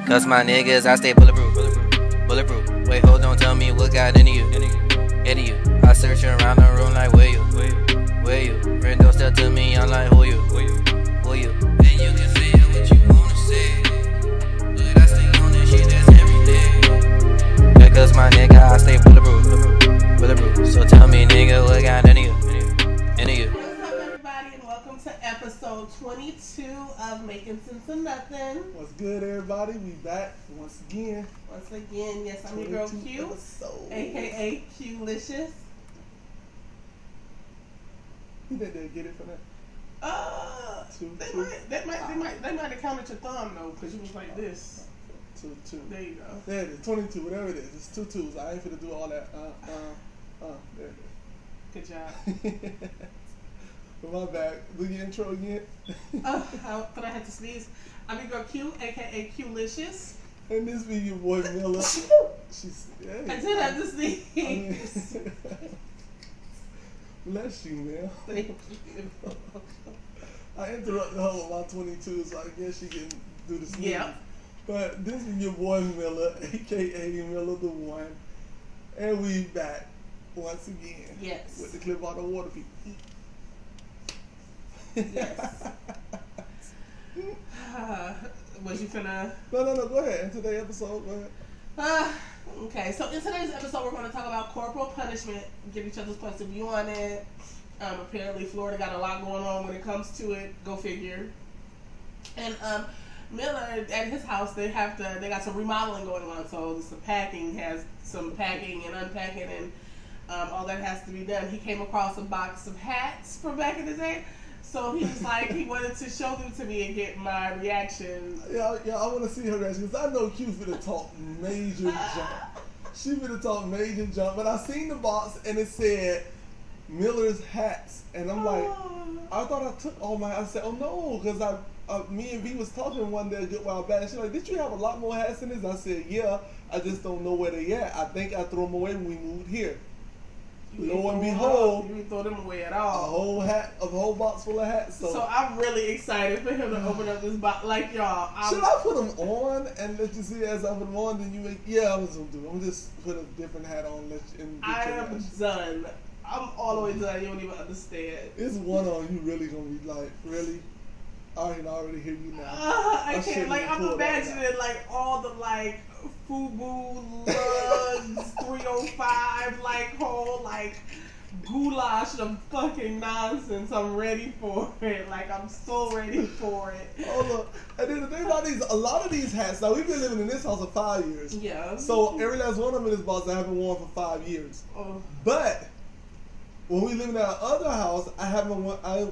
Cause my niggas, I stay bulletproof. Bulletproof. Wait, hold on, tell me what got into you. Into you. I search around the room like, where you? Where you? Rendo step to me, I'm like, who you? Who you? And you can say what you wanna say, but I stay on this shit, that's every day. Yeah, cause my nigga, I stay bulletproof. Bulletproof. So tell me, nigga, what got into you? Into you. What's up, everybody, and welcome to episode 22 of Making Sense of Nothing. What's good, everybody? We back once again. Yes, I'm your girl Q, aka Q-licious. You think they'll get it for that? They might have counted your thumb though, because you was like this. Two. There you go. There it is, 22, whatever it is. It's 2 twos. I ain't finna do all that. There it Good job. is. But my bad. Do your intro again. I thought I had to sneeze. I'm your girl Q, aka Q-licious. And this be your boy Miller. Hey, I did have to sneeze. Bless you, man. Thank you. I interrupted her with my 22, so I guess she can do the sneeze. Yeah. But this is your boy Miller, aka Miller the One. And we back once again. Yes. With the clip out the water people. Yes. Was you finna? No, go ahead. In today's episode, go ahead. Okay, so in today's episode, we're going to talk about corporal punishment, give each other's points of view on it. Apparently, Florida got a lot going on when it comes to it. Go figure. And Miller at his house, they got some remodeling going on. So some packing and unpacking, and all that has to be done. He came across a box of hats from back in the day. So he was like, he wanted to show them to me and get my reaction. Yeah, I want to see her reaction because I know Q's finna talk major jump. She finna talk major jump. But I seen the box and it said Miller's hats, and I'm like, I thought I took all my. I said, oh no, because me and V was talking one day a good while back. And she's like, did you have a lot more hats in this? I said, yeah. I just don't know where they at. I think I threw them away when we moved here. Lo and behold, you didn't throw them away at all. a whole box full of hats. So I'm really excited for him to open up this box. Like y'all, should I put them on and let you see as I put them on? Then you make I was gonna do. I'm just put a different hat on. I am done. I'm all the way done. You don't even understand. It's one on. You really gonna be like, really? I can already hear you now. I can't. Like I'm imagining like all the like FUBU Lugs 305 like whole like goulash of fucking nonsense. I'm ready for it. Like I'm so ready for it. Oh look, and then the thing about a lot of these hats. Now we've been living in this house for 5 years. Yeah. So every last one of them in this box I haven't worn for 5 years. Oh. But when we lived in our other house, I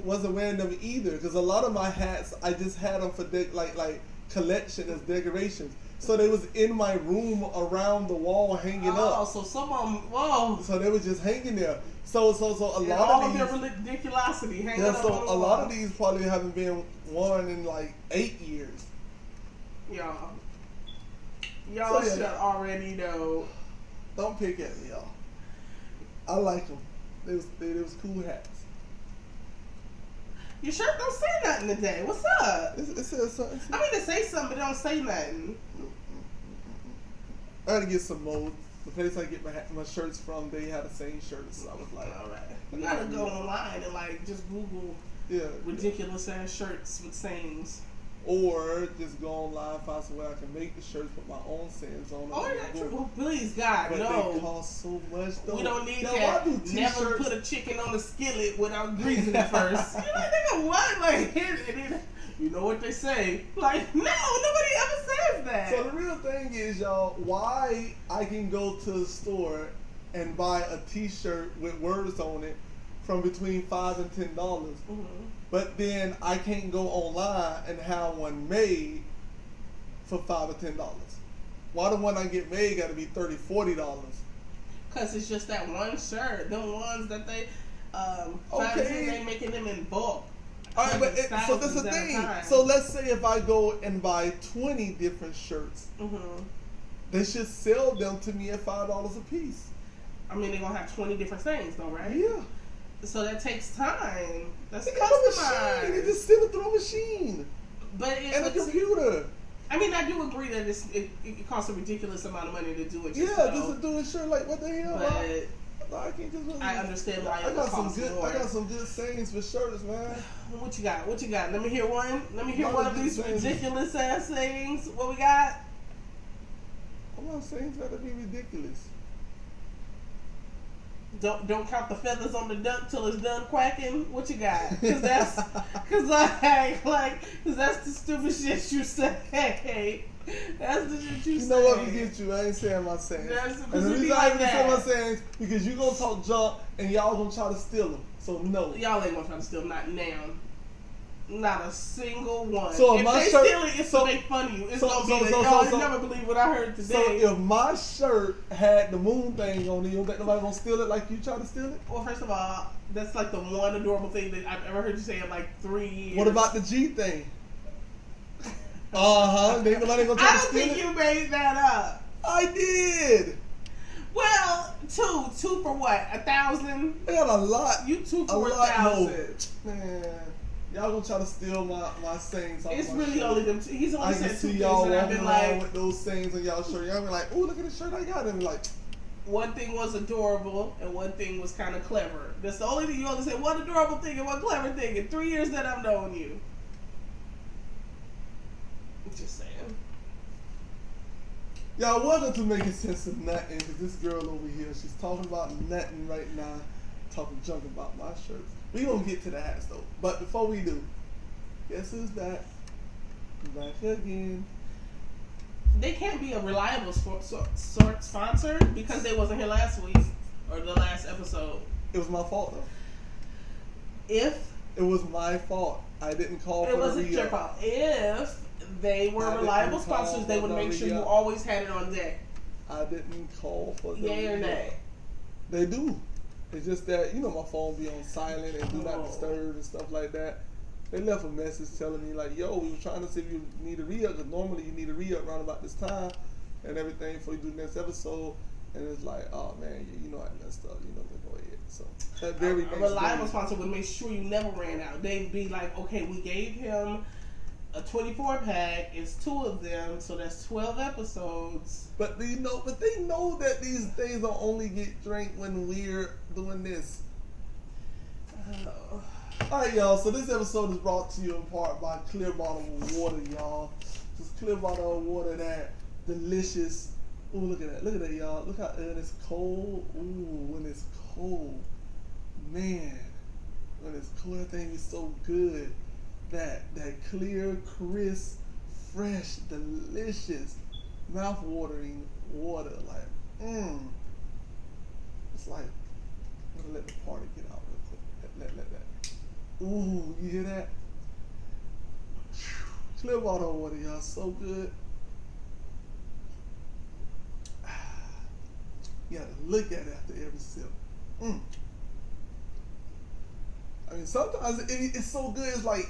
wasn't wearing them either because a lot of my hats I just had them for like collection as decorations. So they was in my room around the wall hanging up. Oh, so some of them, whoa. So they were just hanging there. So a lot all of these. All of their ridiculosity hanging up. So a lot of these probably haven't been worn in like 8 years. Y'all So, should already know. Don't pick at me, y'all. I like them. They was cool hats. Your shirt don't say nothing today. What's up? It says something. I mean to say something, but it don't say nothing. I had to get some more. The place I get my shirts from, they had the same shirts. So I was like, all right. You gotta go online and like just Google ridiculous ass shirts with sayings. Or just go online, find some way I can make the shirts, put my own sayings on them. Oh, that's true. Well, please, God, but no. They cost so much, though. We don't need that. Never put a chicken on a skillet without greasing it first. You're like, nigga, what? Like, you know what they say. Like, no, nobody ever says that. So the real thing is, y'all, why I can go to the store and buy a t-shirt with words on it from between $5 and $10. Mm-hmm. But then I can't go online and have one made for $5 or $10. Why the one I get made got to be $30, $40? Because it's just that one shirt. Them ones that they they making them in bulk. All right, but so that's the thing. So let's say if I go and buy 20 different shirts, they should sell them to me at $5 a piece. I mean, they're gonna have 20 different things, though, right? Yeah. So that takes time. That's customized. They just send it through a machine. But and a computer. I mean, I do agree that it costs a ridiculous amount of money to do it. Yeah, just to do a shirt, like what the hell? But I can't just really, I understand why I it got costs more. I got some good sayings for shirts, man. What you got? What you got? Let me hear one. Let me hear Not one a of good these saying. ridiculous ass sayings. What we got? I'm not saying it's got to be ridiculous. Don't count the feathers on the duck till it's done quacking. What you got? Cause that's the stupid shit you say. That's the shit you say. You know what? Forget you. I ain't saying my sayings. And the reason I ain't saying my sayings because you gonna talk junk and y'all gonna try to steal them. So no. Y'all ain't gonna try to steal. Not now. Not a single one. So if my they shirt, steal it, it's to make fun of you. It's gonna be y'all never believe what I heard today. So if my shirt had the moon thing on it, you don't think nobody gonna steal it like you try to steal it? Well, first of all, that's like the one adorable thing that I've ever heard you say in like 3 years. What about the G thing? Ain't nobody gonna try to steal it? I don't think you made that up. I did. Well, two for what? 1,000? They got a lot. You 2 for 1,000. Man, y'all gonna try to steal my sayings off It's my really shirt. only them two. He's only I said can 2 see things, y'all and I've walking been around like, with those sayings on y'all shirt. Y'all be like, "Ooh, look at the shirt I got." And be like, one thing was adorable, and one thing was kind of clever. That's the only thing you only said. One adorable thing and one clever thing in 3 years that I've known you. Just saying. y'all wasn't to making sense of nothing because this girl over here, she's talking about nothing right now, talking junk about my shirts. We gonna get to the hats though, but before we do, guess who's back? Back again. They can't be a reliable sponsor because they wasn't here last week or the last episode. It was my fault though. If It was my fault. I didn't call for it the wasn't your fault, if they were reliable sponsors, they would make sure you always had it on deck. I didn't call for the Yay or nay? They do. It's just that, you know, my phone be on silent and do not disturb and stuff like that. They left a message telling me like, yo, we were trying to see if you need a re-up, because normally you need a re-up around about this time and everything before you do the next episode. And it's like, oh man, you know I messed up, you know, go ahead. So that very a reliable sponsor would make sure you never ran out. They'd be like, okay, we gave him a 24 pack, it's 2 of them, so that's 12 episodes. But they know that these things don't only get drank when we're doing this. Alright, y'all, so this episode is brought to you in part by Clear Bottle of Water, y'all. This Clear Bottle of Water, that delicious. Ooh, look at that, y'all. Look how it's cold. Ooh, when it's cold. Man, when it's cold, that thing is so good. That clear, crisp, fresh, delicious, mouth-watering water. Like, It's like, I'm gonna let the party get out real quick. Let that. Ooh, you hear that? Clear bottle of water, y'all. So good. You gotta look at it after every sip. I mean, sometimes it's so good. It's like,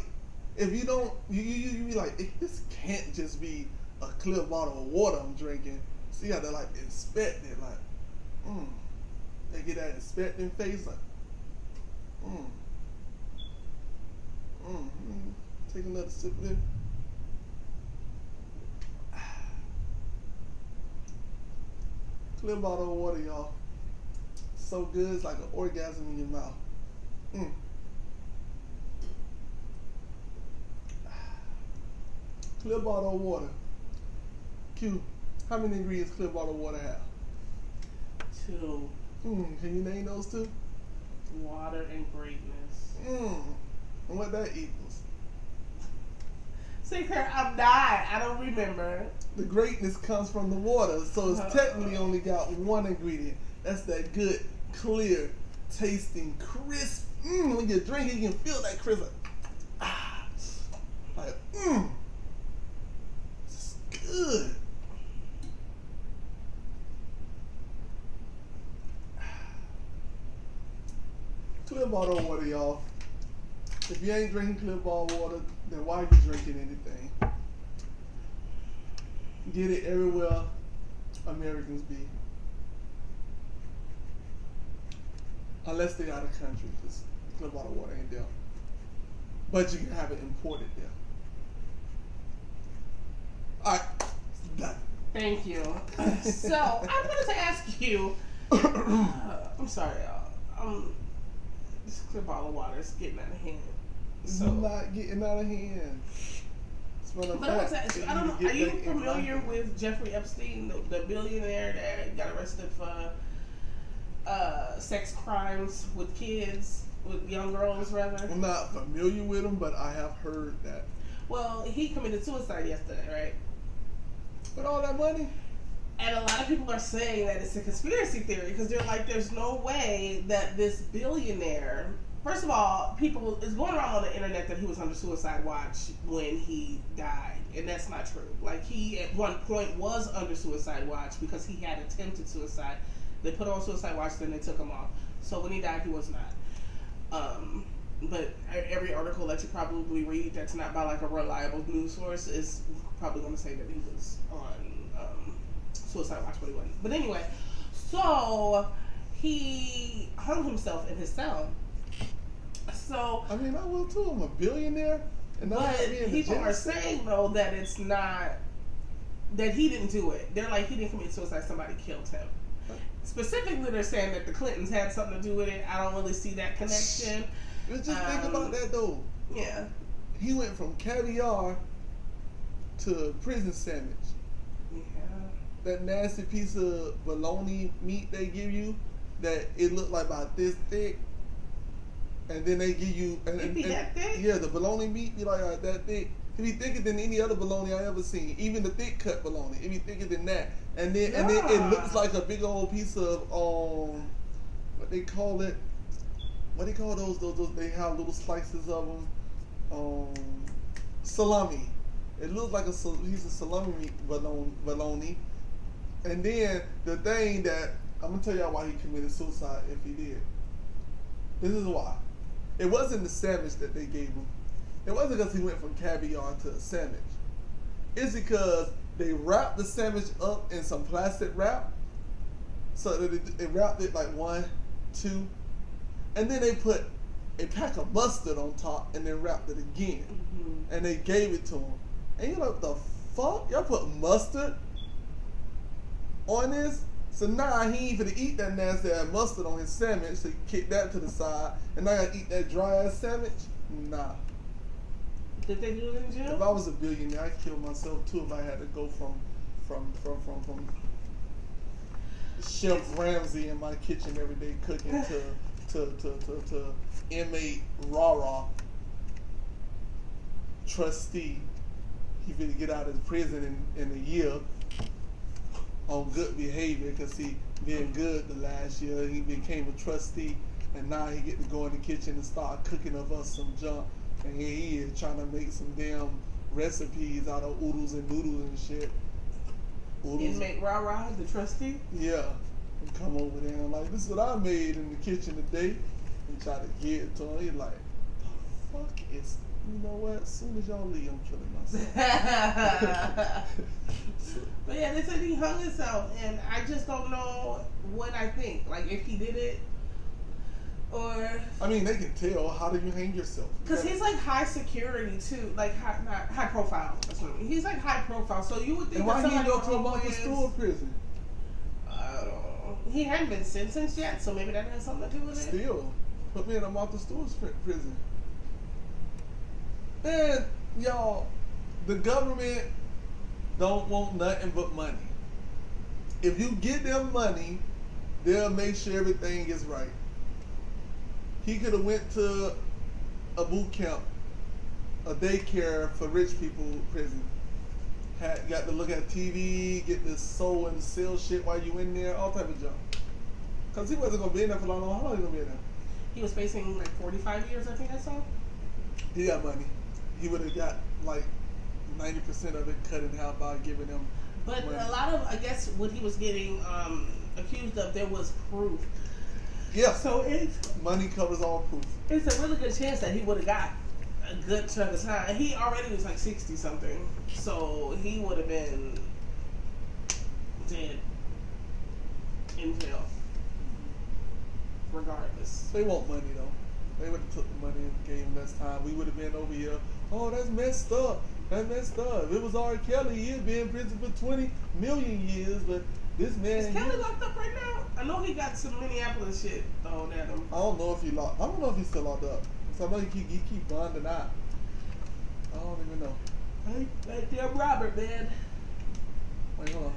if you don't, you be like, this can't just be a clear bottle of water I'm drinking. So you gotta like inspect it, like, They get that inspecting face, like, Take another sip of it. Clear bottle of water, y'all. So good, it's like an orgasm in your mouth. Clear bottle of water. Q, how many ingredients clear bottle of water have? 2. Can you name those 2? Water and greatness. And what that equals? See, Claire, I'm dying. I don't remember. The greatness comes from the water, so it's technically only got 1 ingredient. That's that good, clear, tasting, crisp. When you drink it, you can feel that crisp. It's good. Clear bottle of water, y'all. If you ain't drinking clear bottle water, then why are you drinking anything? Get it everywhere Americans be. Unless they out of country, because clear bottle water ain't there. But you can have it imported there. Alright. Thank you. So I wanted to ask you. I'm sorry, y'all. This bottle of water is getting out of hand. So You're not getting out of hand. but I want to ask you. I don't know. Are you familiar with Jeffrey Epstein, the billionaire that got arrested for sex crimes with kids, with young girls, rather? I'm not familiar with him, but I have heard that. Well, he committed suicide yesterday, right? With all that money? And a lot of people are saying that it's a conspiracy theory because they're like, there's no way that this billionaire. First of all, it's going around on the internet that he was under suicide watch when he died, and that's not true. Like, he at one point was under suicide watch because he had attempted suicide. They put him on suicide watch, then they took him off. So when he died, he was not. But every article that you probably read that's not by like a reliable news source is probably going to say that he was on suicide watch, but he wasn't. But anyway, so he hung himself in his cell. So I mean, I will too. I'm a billionaire, and but people are saying though that it's not, that he didn't do it. They're like, he didn't commit suicide. Somebody killed him. Specifically, they're saying that the Clintons had something to do with it. I don't really see that connection. Let's just think about that though. Yeah. He went from caviar to prison sandwich. Yeah. That nasty piece of bologna meat they give you, that it looked like about this thick, and then they give you It be that thick? Yeah, the bologna meat be like that thick. It be thicker than any other bologna I ever seen. Even the thick cut bologna, it be thicker than that. And then it looks like a big old piece of what they call it? What do they call those? They have little slices of them. Salami. It looks like a piece of salami meat bologna. And then the thing that I'm gonna tell y'all why he committed suicide if he did. This is why. It wasn't the sandwich that they gave him. It wasn't because he went from caviar to a sandwich. It's because they wrapped the sandwich up in some plastic wrap. So that they wrapped it like 1, 2, and then they put a pack of mustard on top and then wrapped it again. Mm-hmm. And they gave it to him. And you're like, the fuck? Y'all put mustard on this? So now he ain't finna eat that nasty ass mustard on his sandwich, so he kicked that to the side, and now I gotta eat that dry ass sandwich? Nah. Did they do it in jail? If I was a billionaire, I'd kill myself too if I had to go from Chef Ramsay in my kitchen every day cooking to inmate Rara trustee. He finna get out of prison in a year on good behavior because he been good the last year. He became a trustee, and now he get to go in the kitchen and start cooking of us some junk. And here he is trying to make some damn recipes out of oodles and noodles and shit. Oodles. Inmate Rara, the trustee? Yeah. And come over there and like, this is what I made in the kitchen today. And try to get it to him. He's like, the fuck is, you know what? As soon as y'all leave, I'm killing myself. But yeah, they said he hung himself, and I just don't know what I think. Like, if he did it, or... I mean, they can tell. How do you hang yourself? Because he's like high security too, like not high profile. That's what I mean. He's like high profile, so you would think. And why that he go to a always... multi-stool prison? I don't know. He hadn't been sentenced yet, so maybe that has something to do with it. Still, put me in a multi-stool prison. And y'all, the government don't want nothing but money. If you get them money, they'll make sure everything is right. He could have went to a boot camp, a daycare for rich people prison. Got to look at TV, get to sew and sell shit while you in there, all type of junk. Because he wasn't going to be in there for long. How long he going to be in there? He was facing like 45 years, I think I saw. He got money. He would have got like 90% of it cut in half by giving him But money. a lot of, I guess, what he was getting accused of, there was proof. Yeah. So money covers all proof. It's a really good chance that he would have got a good chunk of time. He already was like 60 something, so he would have been dead in jail, regardless. They want money though. They would have took the money and gave him less time. We would have been over here. Oh, that's messed up. That messed up. If it was R. Kelly, he'd be in prison for 20 million years, but this man... Is Kelly locked up right now? I know he got some Minneapolis shit thrown at him. I don't know if he locked... I don't know if he's still locked up. So I know he keep bonding out. I don't even know. Right there, Robert, man. Wait, hold on.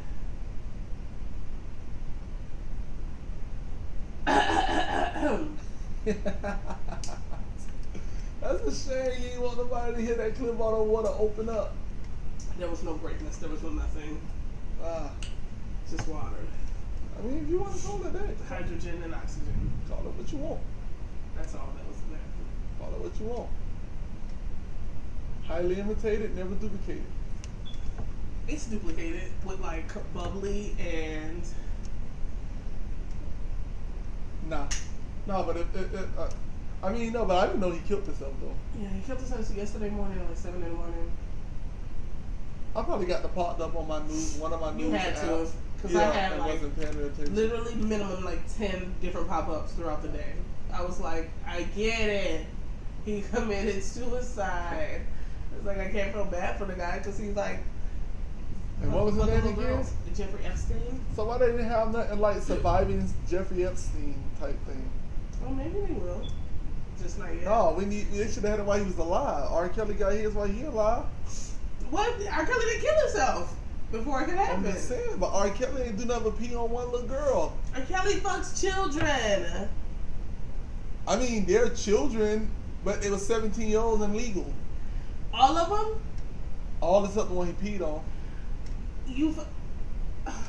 That's a shame you ain't want nobody to hear that clip out of water open up. There was no greatness. There was no nothing. Just water. I mean, if you want to call it that. Hydrogen and oxygen. Call it what you want. That's all that was in there. Call it what you want. Highly imitated, never duplicated. It's duplicated with like bubbly and... Nah, but I mean, no, but I didn't know he killed himself though. Yeah, he killed himself yesterday morning, like 7 in the morning. I probably got the popped up on my news, one of my news You had apps. to, because I had like wasn't paying attention. literally minimum like 10 different pop-ups throughout the day. I was like, I get it. He committed suicide. It's like I can't feel bad for the guy because he's like. And what was his name again? Jeffrey Epstein. So why they didn't have nothing like surviving Jeffrey Epstein type thing? Well, maybe they will. Just not yet. No, they should have had it while he was alive. R. Kelly got his while he alive. What? R. Kelly didn't kill himself before it could happen. I'm just saying, but R. Kelly ain't do nothing but pee on one little girl. R. Kelly fucks children. I mean, they're children, but it was 17-year-olds and legal. All of them? All except the one he peed on.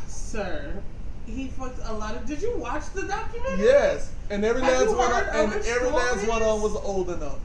Sir, he fucked a lot of. Did you watch the documentary? Yes, and every Have last you one, heard and other every last one stories? on was old enough.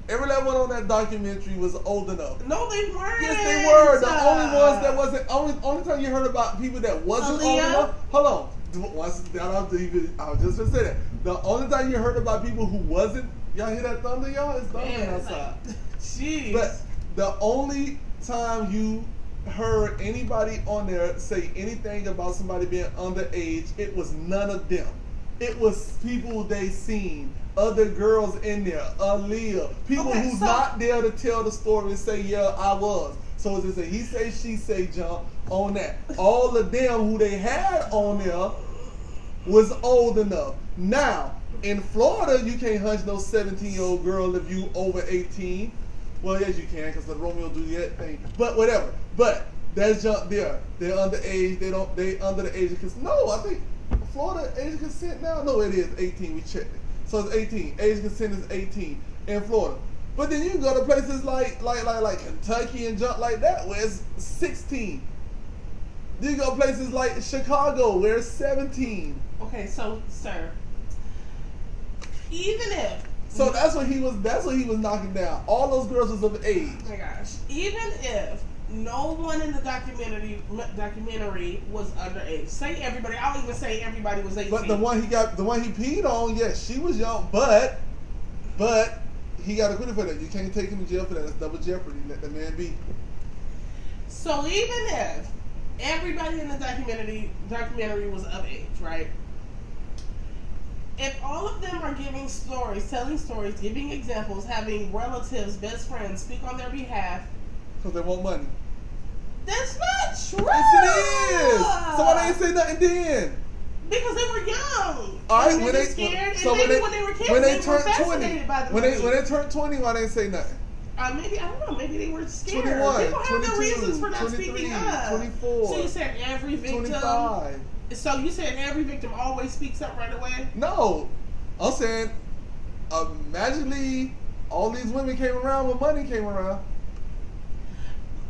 Every last one on that documentary was old enough. No, they weren't. Yes, they were. The only ones that wasn't. Only time you heard about people that wasn't old Aaliyah? enough. Hold on. Once I was just gonna say that. The only time you heard about people who wasn't. Y'all hear that thunder, y'all? It's thundering outside. Jeez. But the only time you heard anybody on there say anything about somebody being underage, it was none of them. It was people they seen, other girls in there, Aaliyah, people who's not there to tell the story and say, yeah, I was. So it's just a he say, she say jump on that. All of them who they had on there was old enough. Now, in Florida, you can't hunch no 17-year-old girl if you over 18. Well, yes, you can, because the Romeo and Juliet thing. But whatever. But that's jump there. They're underage. They under the age of consent. No, I think Florida age of consent now. No, it is 18. We checked it. So it's 18. Age of consent is 18 in Florida. But then you can go to places like Kentucky and jump like that where it's 16. Then you go places like Chicago where it's 17. Okay, so sir, even if. So that's what he was knocking down. All those girls was of age. Oh my gosh. Even if no one in the documentary was underage. Say everybody. I'll even say everybody was 18. But the one he peed on, yes, she was young, but he got acquitted for that. You can't take him to jail for that. That's double jeopardy. Let the man be. So even if everybody in the documentary was of age, right? If all of them are giving stories, telling stories, giving examples, having relatives, best friends speak on their behalf, because they want money. That's not true. Yes, it is. So why they ain't say nothing then? Because they were young. All right, and when they they were scared. so And when maybe when they were kids, when they they were turned 20, fascinated by the when money. they turned 20, why they ain't say nothing? Maybe I don't know. Maybe they were scared. 21, People have their 22, reasons for not 23, speaking up. 24. So you said every victim. 25. So you said every victim always speaks up right away? No, I'm saying, magically, all these women came around when money came around.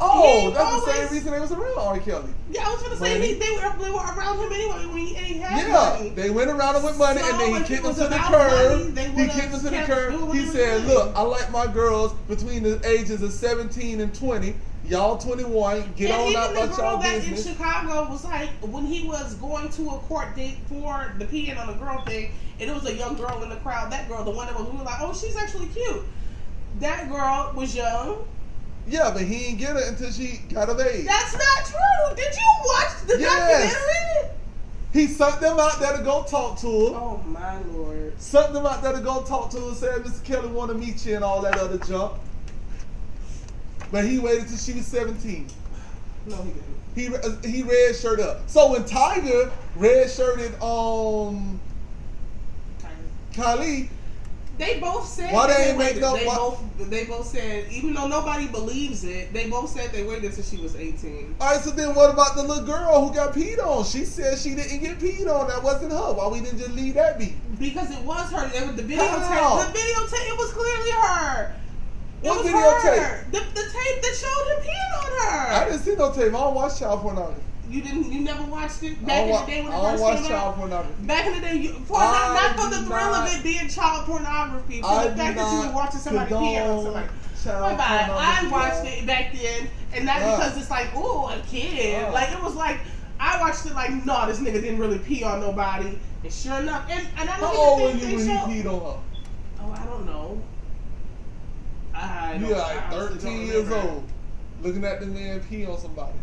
Oh, that's the same reason they was around R. Kelly. Yeah, I was going to say they were around him anyway when he had money. They went around him with money, So and then he if kicked it him was to the about curb. money, He kicked him to the curb. He said, "Look, I like my girls between the ages of 17 and 20. Y'all 21. Get on out about y'all that business." in Chicago was like when he was going to a court date for the peeing on a girl thing, and it was a young girl in the crowd. That girl, the one that was like, "Oh, she's actually cute." That girl was young. Yeah, but he didn't get her until she got of age. That's not true. Did you watch the documentary? He sent them out there to go talk to her. Oh my Lord. Sent them out there to go talk to her. Said Mr. Kelly want to meet you and all that other junk. But he waited till she was 17. No, he didn't. He red shirt up. So when Tiger red shirted Kylie, they both said why they ain't waited. make no? They both said, even though nobody believes it, they both said they waited till she was 18. All right, so then what about the little girl who got peed on? She said she didn't get peed on. That wasn't her. Why we didn't just leave that be? Because it was her. The videotape. How? The videotape. It was clearly her. What it was videotape? her. The tape that showed him peeing on her. I didn't see no tape. I don't watch child pornography. You didn't. You never watched it back in the day when it first watch came child out. pornography. Back in the day, not for the thrill of it being child pornography, for the fact that you were watching somebody peeing on somebody. I watched it back then, and not because it's like, ooh, a kid. Like it was like I watched it like, no, this nigga didn't really pee on nobody. And sure enough, and I don't How old were think you when he showed. peed on her? Oh, I don't know. You like 13 years old, looking at the man pee on somebody.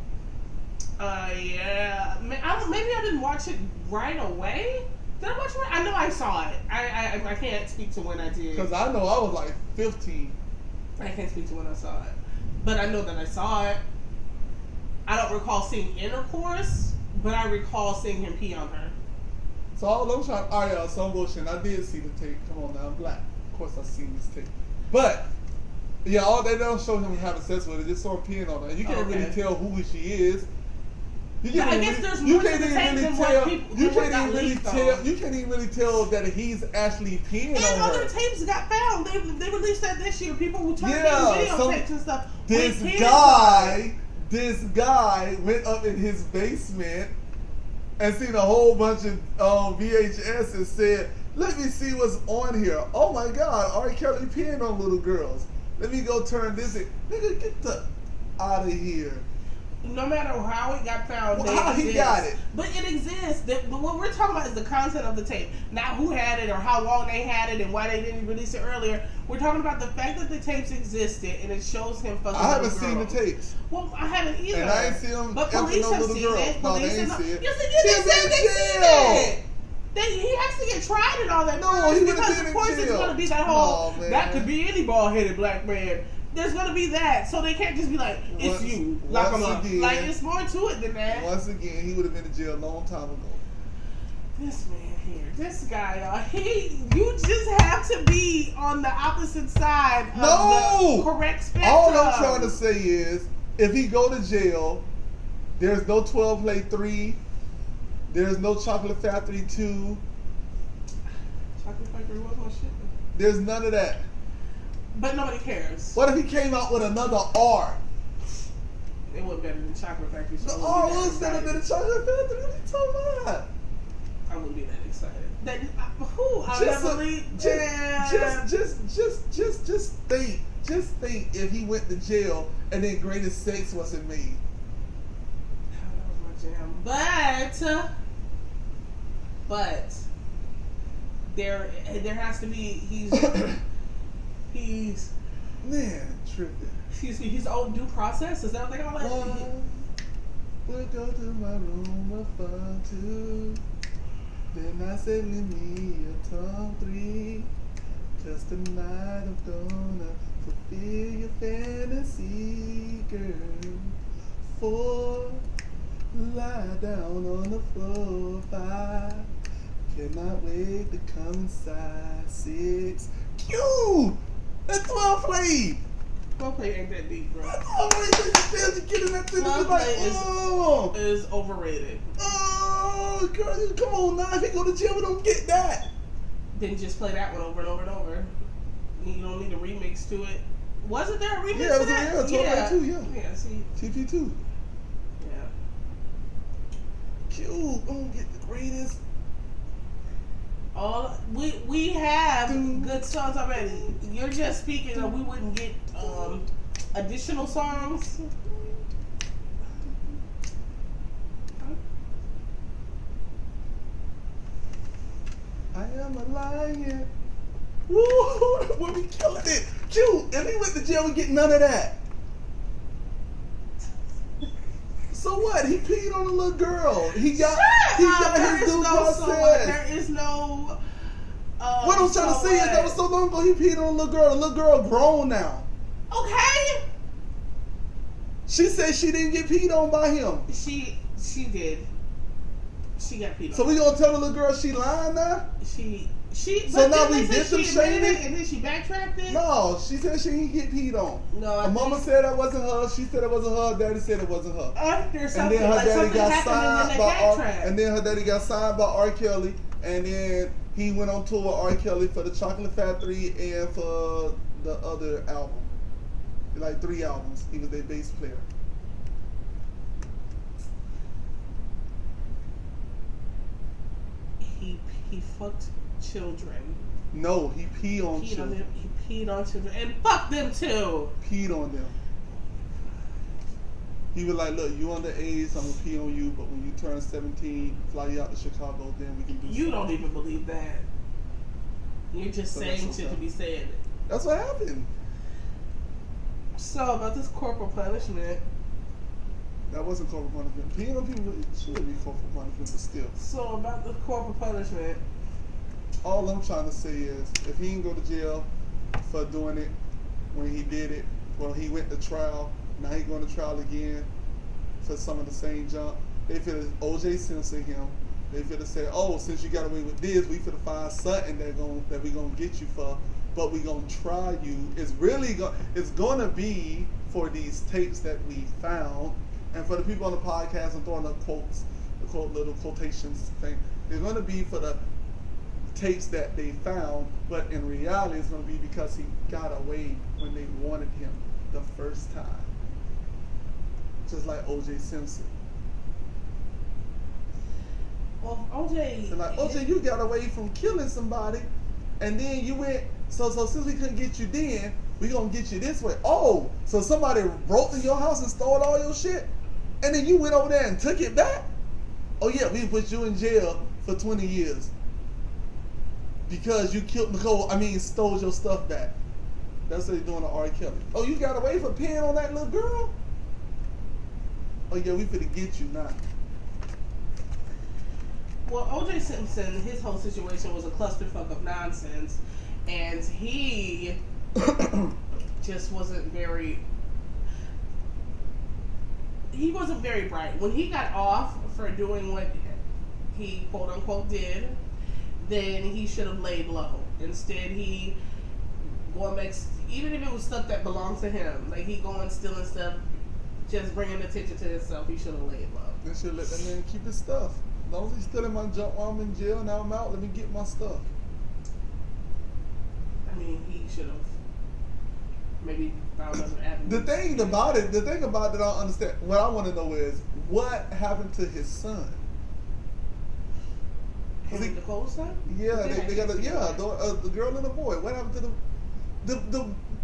Yeah. Maybe I didn't watch it right away. Did I watch it? I know I saw it. I can't speak to when I did. Because I know I was like 15. I can't speak to when I saw it. But I know that I saw it. I don't recall seeing intercourse, but I recall seeing him pee on her. So all I'm trying, some bullshit. I did see the tape. Come on now, I'm black. Of course I seen this tape. But yeah, all they don't show him having sex with her, just saw her peeing on her. You can't really tell who she is. You can't I guess there's more to the tape than what people. You can't even really tell that he's actually peeing on her. And other tapes got found. They released that this year. People who turned in videotapes and stuff. This guy went up in his basement and seen a whole bunch of VHS and said, "Let me see what's on here. Oh my God, R. Kelly peeing on little girls. Let me go turn this in." Nigga, get the out of here. No matter how it got found, how he got it. But it exists. What we're talking about is the content of the tape, not who had it or how long they had it and why they didn't release it earlier. We're talking about the fact that the tapes existed and it shows him fucking. I haven't seen the tapes. Well, I haven't either. And I ain't seen them. But police have seen it. No, they ain't seen it. Yes, they did. They said they seen it. He has to get tried and all that. No, he would have because been of course in jail. it's going to be that whole. That could be any bald-headed black man. There's gonna be that, so they can't just be like, "It's you, lock him up." Like it's more to it than that. Once again, he would have been in jail a long time ago. This man here, this guy, you just have to be on the opposite side of the correct spectrum. All I'm trying to say is, if he go to jail, there's no 12 Play 3, there's no Chocolate Factory 2. Chocolate Factory was my shit. There's none of that. But nobody cares. What if he came out with another R? It was better than Chocolate Factory. So the R was better than the Chocolate Factory. What are you talking about? I wouldn't be that excited. Just think if he went to jail and then Greatest Sex wasn't made. That was my jam. But there has to be he's man tripping. Excuse me, he's owed due process. Is that what they call it? We'll go to my room of fun too. Then I said, "Leave me a tongue 3. 'Cause tonight I'm gonna fulfill your fantasy, girl. 4, lie down on the floor. 5, cannot wait to come inside. 6, cute. That's 12 Play. 12 Play ain't that deep, bro. Is overrated. Oh, girl, come on now. If he go to jail, we don't get that. Then just play that one over and over and over. You don't need a remix to it. Wasn't there a remix to that? Yeah, 12 Play 2, yeah. Yeah, see. TP2. Yeah. Cute. Don't get the greatest. We have good songs already. You're just speaking of we wouldn't get additional songs. I am a lion. Woo! When we killing it. Cute. If he went to jail, we get none of that. So what? He peed on a little girl. He got his due process. There is no. What I'm trying to say is that was so long ago. He peed on a little girl. The little girl grown now. Okay. She said she didn't get peed on by him. She did. She got peed on. So we gonna tell the little girl she lying now? She. So now we victim shaming? And then she backtracked it? No, she said she didn't get peed on. No, her mama said that wasn't her. She said it wasn't her. Daddy said it wasn't her. After something, and then her daddy something got happened signed and then by they backtracked. And then her daddy got signed by R. Kelly, and then he went on tour with R. Kelly for the Chocolate Factory and for the other album. Like 3 albums. He was their bass player. He fucked children. No, he peed on children. He peed on children and fucked them too. Peed on them. He was like, look, you underage, I'm gonna pee on you, but when you turn 17, fly you out to Chicago, then we can do You something. don't even believe that. You're just saying shit to be said. That's what happened. So, about this corporal punishment. That wasn't corporal punishment. Peeing on people should be corporal punishment, but still. So, about the corporal punishment. All I'm trying to say is, if he didn't go to jail for doing it when he did it, well, he went to trial, now he going to trial again for some of the same junk, they feel O.J. Simpson him. They feel to say, oh, since you got away with this, we finna find something that we gonna get you for, but we gonna try you. It's gonna be for these tapes that we found, and for the people on the podcast, I'm throwing up quotes, little quotations thing. It's gonna be for the tapes that they found, but in reality, it's gonna be because he got away when they wanted him the first time. Just like O.J. Simpson. Well, O.J. They're like, OJ, you got away from killing somebody, and then you went, so since we couldn't get you then, we gonna get you this way. Oh, so somebody broke in your house and stole all your shit, and then you went over there and took it back? Oh yeah, we put you in jail for 20 years. Because you stole your stuff back. That's what they're doing to R. Kelly. Oh, you got away from peeing on that little girl? Oh yeah, we finna get you now. Well, O.J. Simpson, his whole situation was a clusterfuck of nonsense, and he just wasn't very. He wasn't very bright. When he got off for doing what he quote unquote did, then he should have laid low. Instead, he going back, even if it was stuff that belonged to him, like he going stealing stuff, just bringing attention to himself, he should have laid low. They should let that man keep his stuff. As long as he's stealing my junk while I'm in jail, now I'm out, let me get my stuff. I mean, he should have maybe found another avenue. The thing about it that I don't understand, what I want to know is, what happened to his son? Him and Nicole's son? Yeah, they got the girl and the boy. What happened to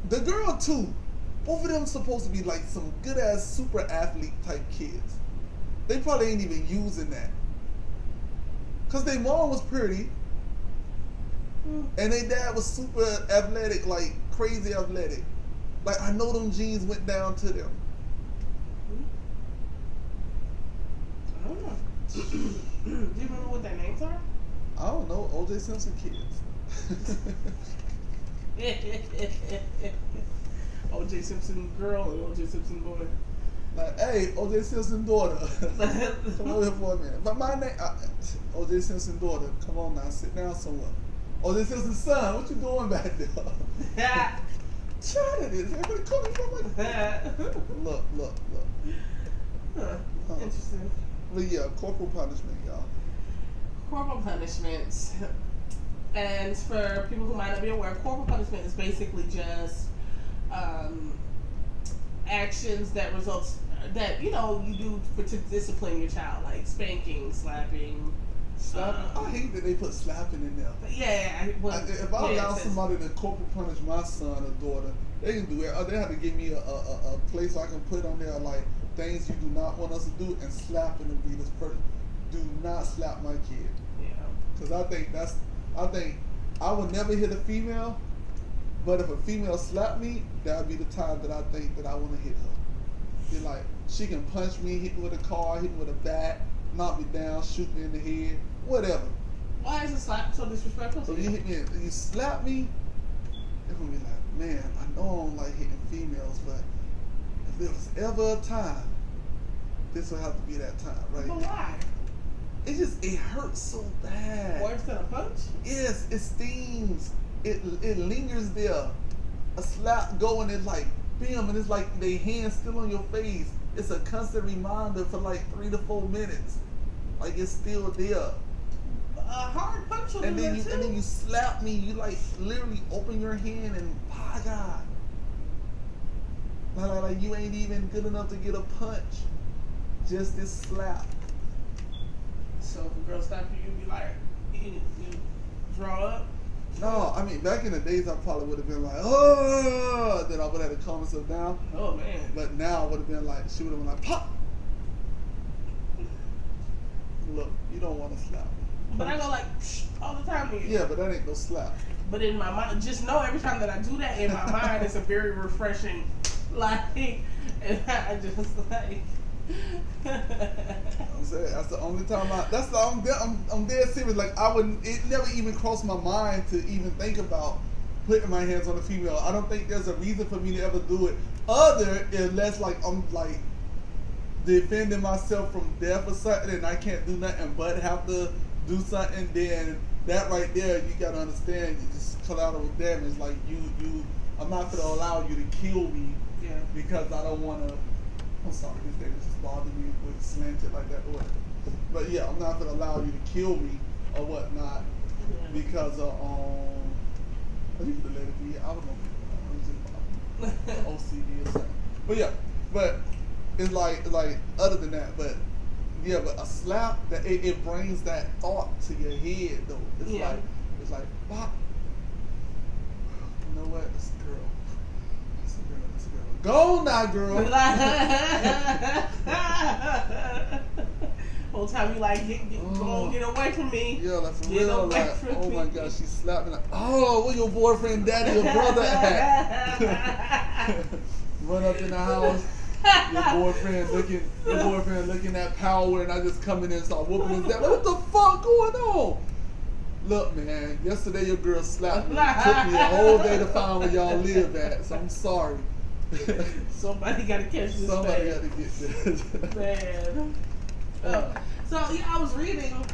the girl too? Both of them supposed to be like some good ass super athlete type kids. They probably ain't even using that. Cause their mom was pretty, and their dad was super athletic, like crazy athletic. Like I know them genes went down to them. I don't know. Do you remember what their names are? I don't know, O.J. Simpson kids. O.J. Simpson girl and O.J. Simpson boy. Like, hey, O.J. Simpson daughter, come over here for a minute. But my name, O.J. Simpson daughter, come on now, sit down somewhere. O.J. Simpson son, what you doing back there? Chat it is. Everybody coming from like Look. Huh. Interesting. But yeah, corporal punishment, y'all. Corporal punishments. And for people who might not be aware, corporal punishment is basically just actions that results that you do to discipline your child, like spanking, slapping. I hate that they put slapping in there. Yeah. If I allow somebody to corporal punish my son or daughter, they can do it. They have to give me a place I can put on there like things you do not want us to do, and slapping them be this person. Do not slap my kid. Yeah. Because I think I would never hit a female, but if a female slapped me, that would be the time that I think that I want to hit her. Be like, she can punch me, hit me with a car, hit me with a bat, knock me down, shoot me in the head, whatever. Why is a slap so disrespectful? So you hit me, you slap me, it's gonna be like, man, I know I don't like hitting females, but if there was ever a time, this would have to be that time, right? But why? It hurts so bad. Worse than a punch? Yes, it stings. It lingers there. A slap going, it's like bam, and it's like they hands still on your face. It's a constant reminder for like 3 to 4 minutes. Like it's still there. A hard punch will And do then that too. you slap me. You like literally open your hand and by God, like you ain't even good enough to get a punch. Just this slap. So if a girl slap you, you'd be like, you draw up. No, I mean back in the days I probably would have been like, oh, then I would have had to calm myself down. Oh man. But now I would have been like, she would have been like, pop. Look, you don't want to slap me. But I go like all the time. Here. Yeah, but that ain't no slap. But in my mind, just know every time that I do that, in my mind, it's a very refreshing, like, and I just like. I'm saying that's the only time I'm dead serious. Like it never even crossed my mind to even think about putting my hands on a female. I don't think there's a reason for me to ever do it, other unless like I'm like defending myself from death or something, and I can't do nothing but have to do something. Then that right there, you gotta understand, you just collateral damage. Like I'm not gonna allow you to kill me, Yeah. because I don't want to. I'm sorry, this day was just bothering me with slanted like that or whatever. But yeah, I'm not gonna allow you to kill me or whatnot because of I used to let it be. I don't know. It was just OCD or something. But yeah, but it's like other than that, but yeah, but a slap that it brings that thought to your head though. It's like pop. You know what? It's a girl. It's a girl. It's a girl. Go now, girl. Whole time you like get away from me. Yeah, like for Get real, away like from oh my me. gosh, she slapped me like, oh, where your boyfriend, daddy, your brother at? Run up in the house, your boyfriend looking at power, and I just come in and start whooping his dad. Like, what the fuck going on? Look, man, yesterday your girl slapped me. It took me a whole day to find where y'all live at, so I'm sorry. Somebody gotta catch this. Somebody got to get this. Man. Oh. So yeah, I was reading,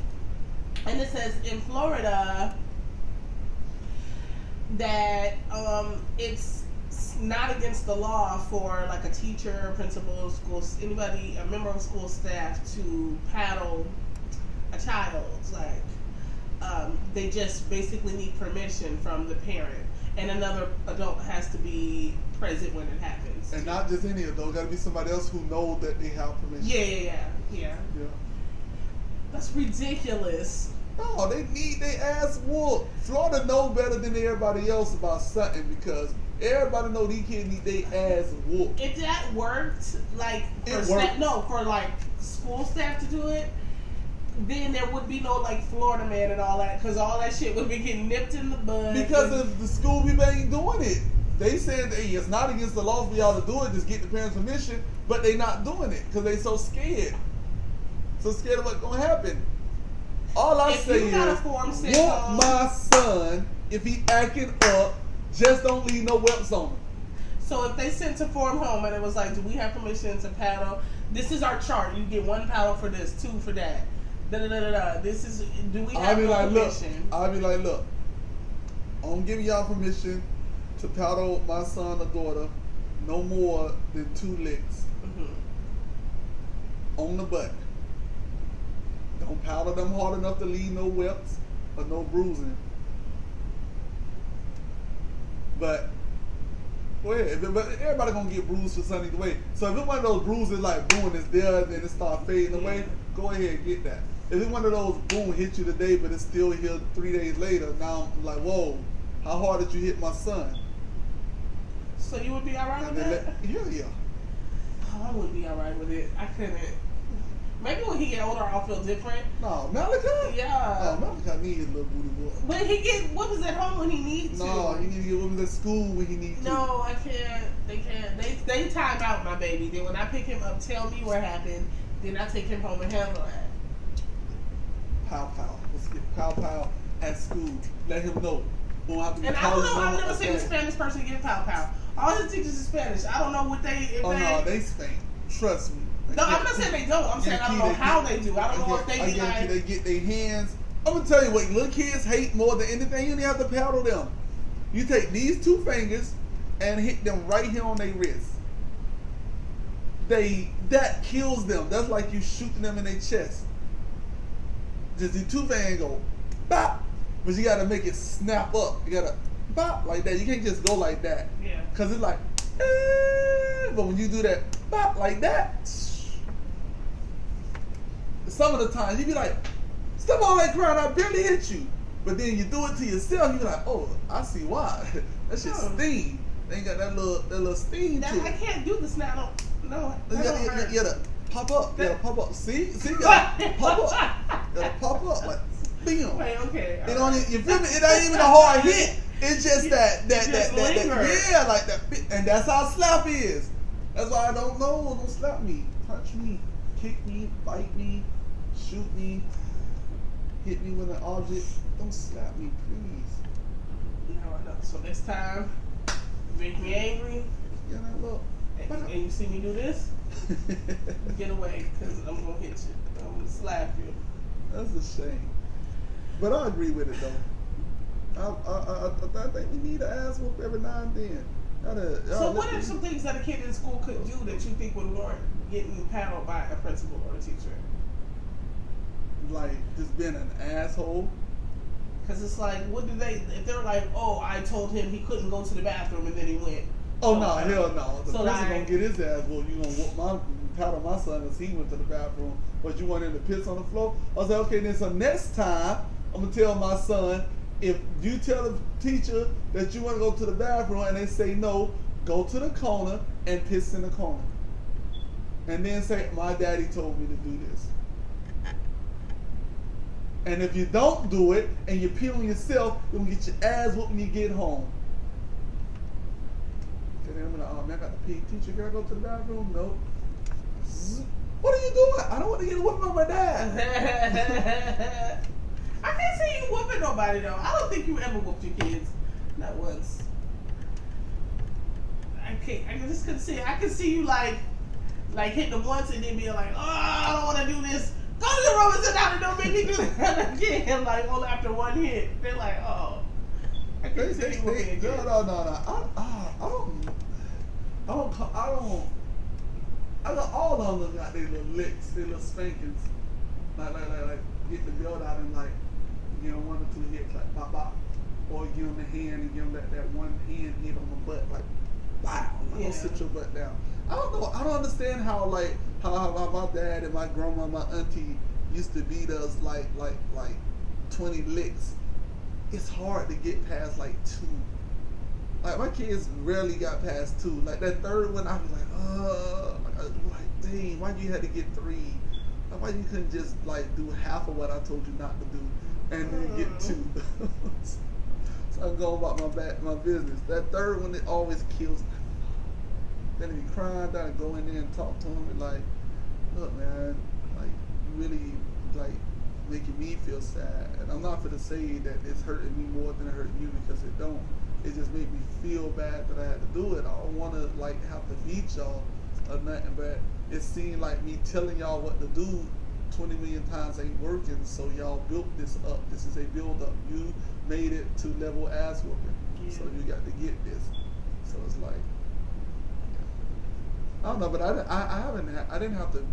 and it says in Florida that it's not against the law for like a teacher, principal, anybody, a member of school staff to paddle a child. Like they just basically need permission from the parent, and another adult has to be present when it happens. And not just any adult, got to be somebody else who knows that they have permission. Yeah. That's ridiculous. No, they need their ass whooped. Florida knows better than everybody else about something because everybody know these kids need their ass whooped. If that worked, like for for like school staff to do it, then there would be no like Florida man and all that, because all that shit would be getting nipped in the bud. Because if the school people ain't doing it. They said hey, it's not against the law for y'all to do it, just get the parents' permission, but they not doing it because they so scared. So scared of what's gonna happen. All I say is, whoop my son if he acting up. Just don't leave no whelps on him. So if they sent a form home and it was like, do we have permission to paddle? This is our chart. You get 1 paddle for this, 2 for that. This is. Do we have permission? I'll be like, look, I'm giving y'all permission to paddle my son or daughter no more than 2 licks on the butt. Don't paddle them hard enough to leave no whelps or no bruising. But go ahead. But everybody gonna get bruised for something either way. So if it's one of those bruises like boom, it's there, then it start fading away, go ahead and get that. If it's one of those boom, hit you today, but it's still here 3 days later, now I'm like, whoa, how hard did you hit my son? So you would be alright with that? Yeah. Oh, I wouldn't be alright with it. I couldn't. Maybe when he get older, I'll feel different. No, Malachi? Yeah. No, Malachi needs his little booty boy. But he get whoopings at home when he needs to. No, he needs to get whoopings at school when he needs to. No, I can't. They can't. They time out my baby. Then when I pick him up, tell me what happened. Then I take him home and handle that. Pow pow. Let's get pow pow at school. Let him know. Won't have to be and I don't know. I've never seen a Spanish person get pow pow. All his teachers is Spanish. I don't know what they. No, they spank. Trust me. No, I'm not saying they don't. I'm saying I don't know how they do. I don't know if they be like. They get their hands. I'm gonna tell you what little kids hate more than anything. You don't have to paddle them. You take these two fingers and hit them right here on their wrist. That kills them. That's like you shooting them in their chest. Just the two fingers go bop, but you gotta make it snap up. You gotta bop like that. You can't just go like that. Yeah. Cause it's like, but when you do that bop like that, some of the times you be like, stop all that crying, I barely hit you. But then you do it to yourself, you be like, oh, I see why. That shit sting. They ain't got that little sting to it. I can't do this now. No, you gotta pop up. You gotta pop up. See, you gotta pop up. You gotta pop up like, bam. Wait, okay. You know, you feel me? It ain't even a hard hit. It's just that yeah, like that. And that's how slap is. That's why I don't know. Don't slap me, punch me, kick me, bite me, shoot me, hit me with an object. Don't slap me, please. No, I know. So next time, make me angry. Yeah, now look. And you see me do this, get away, because I'm going to hit you. I'm going to slap you. That's a shame. But I agree with it, though. I think we need an ass whoop every now and then. So what are some things that a kid in school could do that you think would warrant getting paddled by a principal or a teacher? Like, just being an asshole? Because it's like, what do they, if they're like, oh, I told him he couldn't go to the bathroom and then he went. Oh, no, hell no. The so person gonna get his ass whooped. You gonna paddle my son as he went to the bathroom, but you want him to piss on the floor? I was like, okay, then so next time, I'm gonna tell my son, if you tell the teacher that you want to go to the bathroom and they say no, go to the corner and piss in the corner. And then say, my daddy told me to do this. And if you don't do it and you pee on yourself, you're gonna get your ass whooped when you get home. And then I'm like, oh man, I got to pee. Teacher, can I go to the bathroom? No. What are you doing? I don't want to get a whooping on my dad. I can't say you whooping nobody though. I don't think you ever whooped your kids. Not once. I can't. I just couldn't see it. I can see you like hitting them once and then being like, oh, I don't want to do this. Go to the room and sit down and don't make me do that again. Like, well, after one hit, they're like, oh. I can't see you whooping again. No. I got all of them got their little licks, their little spankings. Like get the belt out and like, you know, 1 or 2 hits, like pop pop. Or give them the hand and give them that one hand hit on the butt, like, wow, don't sit your butt down. I don't know. I don't understand how my dad and my grandma, my auntie used to beat us like 20 licks. It's hard to get past like 2. Like my kids rarely got past 2. Like that third one, I'd be like, dang, why you had to get 3? Like, why you couldn't just like do half of what I told you not to do, and then get 2? So I'm going about my business. That third one, it always kills me. Then if you crying down and go in there and talk to him and like, look man, like you really like making me feel sad. And I'm not gonna say that it's hurting me more than it hurt you, because it don't. It just made me feel bad that I had to do it. I don't wanna like have to beat y'all or nothing, but it seemed like me telling y'all what to do 20 million times ain't working, so y'all built this up. This is a build up. You made it to level ass whooping. So you got to get this. So it's like, I don't know, but I didn't have to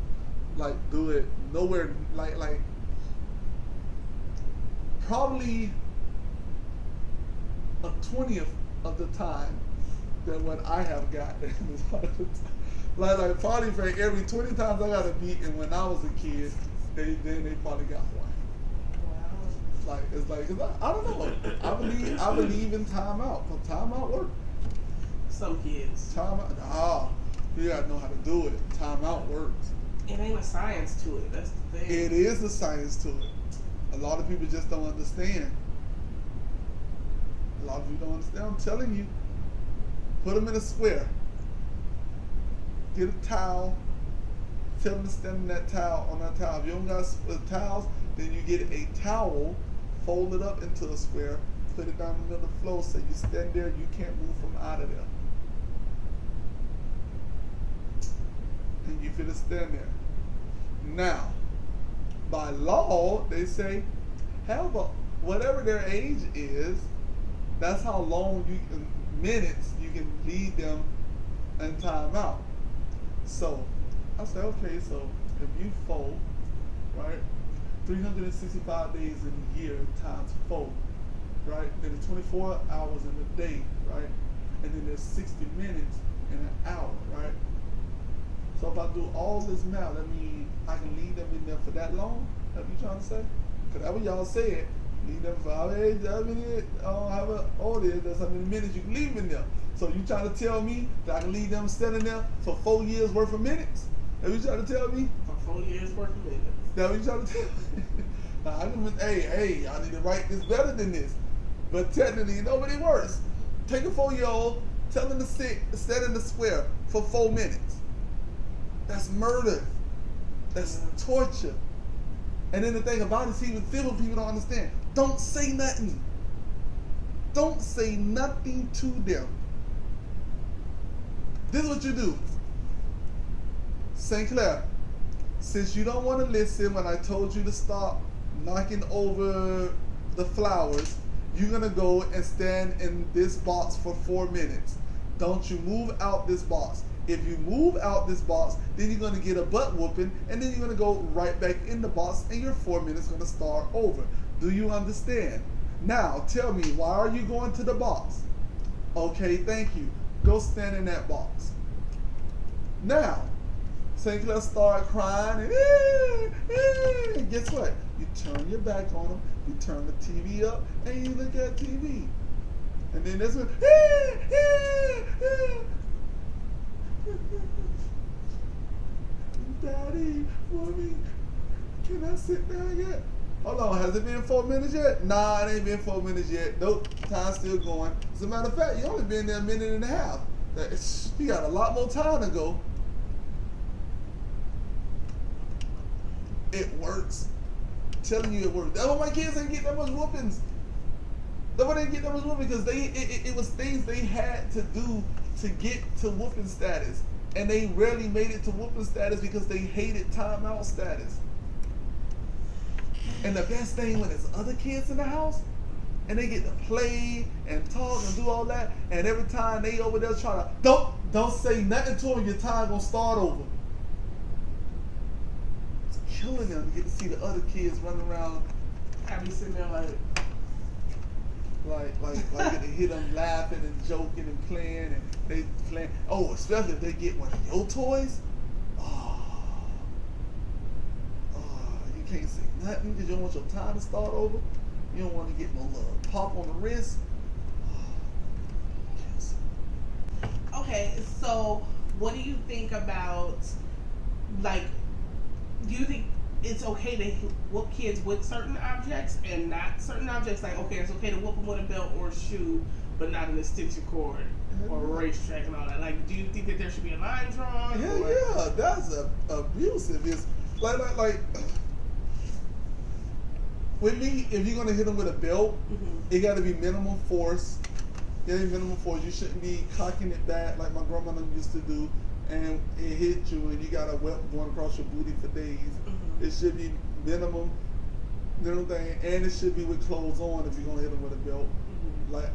like do it nowhere like probably a 20th of the time than what I have gotten. like probably for every 20 times I got a beating when I was a kid, they probably got 1. Wow. It's like I don't know. I believe in timeout. Timeout work. Some kids. Timeout. Oh. You gotta know how to do it. Timeout works. It ain't a science to it. That's the thing. It is a science to it. A lot of people just don't understand. A lot of people don't understand. I'm telling you. Put them in a square. Get a towel. Tell them to stand on that towel. If you don't got towels, then you get a towel, fold it up into a square, put it down in the middle of the floor, so you stand there, you can't move from out of there. and you finna stand there. Now, by law, they say, however, whatever their age is, that's how long minutes you can lead them in timeout. So I say, okay, so if you 4, right, 365 days in a year times 4, right? Then there's 24 hours in a day, right? And then there's 60 minutes in an hour, right? So if I do all this math, that means I can leave them in there for that long? That what you trying to say? Because that's what y'all said. Leave them for how many, however old it is, that's how many minutes you can leave them in there. So you trying to tell me that I can leave them standing there for 4 years worth of minutes? That what you trying to tell me? For 4 years worth of minutes. That what you trying to tell me? Now, hey, I need to write this better than this. But technically, nobody works. Take a 4-year-old, tell him to stand in the square for 4 minutes. That's murder. That's torture. And then the thing about it, see, with civil people don't understand. Don't say nothing. Don't say nothing to them. This is what you do. St. Clair, since you don't want to listen when I told you to stop knocking over the flowers, you're going to go and stand in this box for 4 minutes. Don't you move out this box. If you move out this box, then you're going to get a butt whooping, and then you're going to go right back in the box, and your 4 minutes going to start over. Do you understand? Now, tell me, why are you going to the box? Okay, thank you. Go stand in that box. Now, St. Clair start crying, and guess what? You turn your back on them, you turn the TV up, and you look at TV. And then this one, Daddy, Mommy, can I sit down yet? Hold on, has it been 4 minutes yet? Nah, it ain't been 4 minutes yet. Nope, time's still going. As a matter of fact, you only been there a minute and a half. You got a lot more time to go. It works. I'm telling you it works. That's why my kids ain't get that much whoopings. That's why they didn't get that much whooping, because it was things they had to do to get to whooping status. And they rarely made it to whooping status because they hated timeout status. And the best thing when there's other kids in the house and they get to play and talk and do all that, and every time they over there trying to don't say nothing to them, your time gonna start over. It's killing them to get to see the other kids running around. I be sitting there like get to hear them laughing and joking and playing, and they playing. Oh, especially if they get one of your toys. You can't say nothing because you don't want your time to start over. You don't want to get no little pop on the wrist. Okay, so what do you think about, like, do you think it's okay to whoop kids with certain objects and not certain objects? Like, okay, it's okay to whoop them with a belt or a shoe, but not an extension cord or a racetrack and all that. Like, do you think that there should be a line drawn? Hell yeah, that's abusive. It's like with me, if you're gonna hit them with a belt, it got to be minimum force. You shouldn't be cocking it back like my grandmother used to do, and it hit you and you got a welt going across your booty for days. It should be minimum thing, and it should be with clothes on if you're gonna hit them with a belt. Like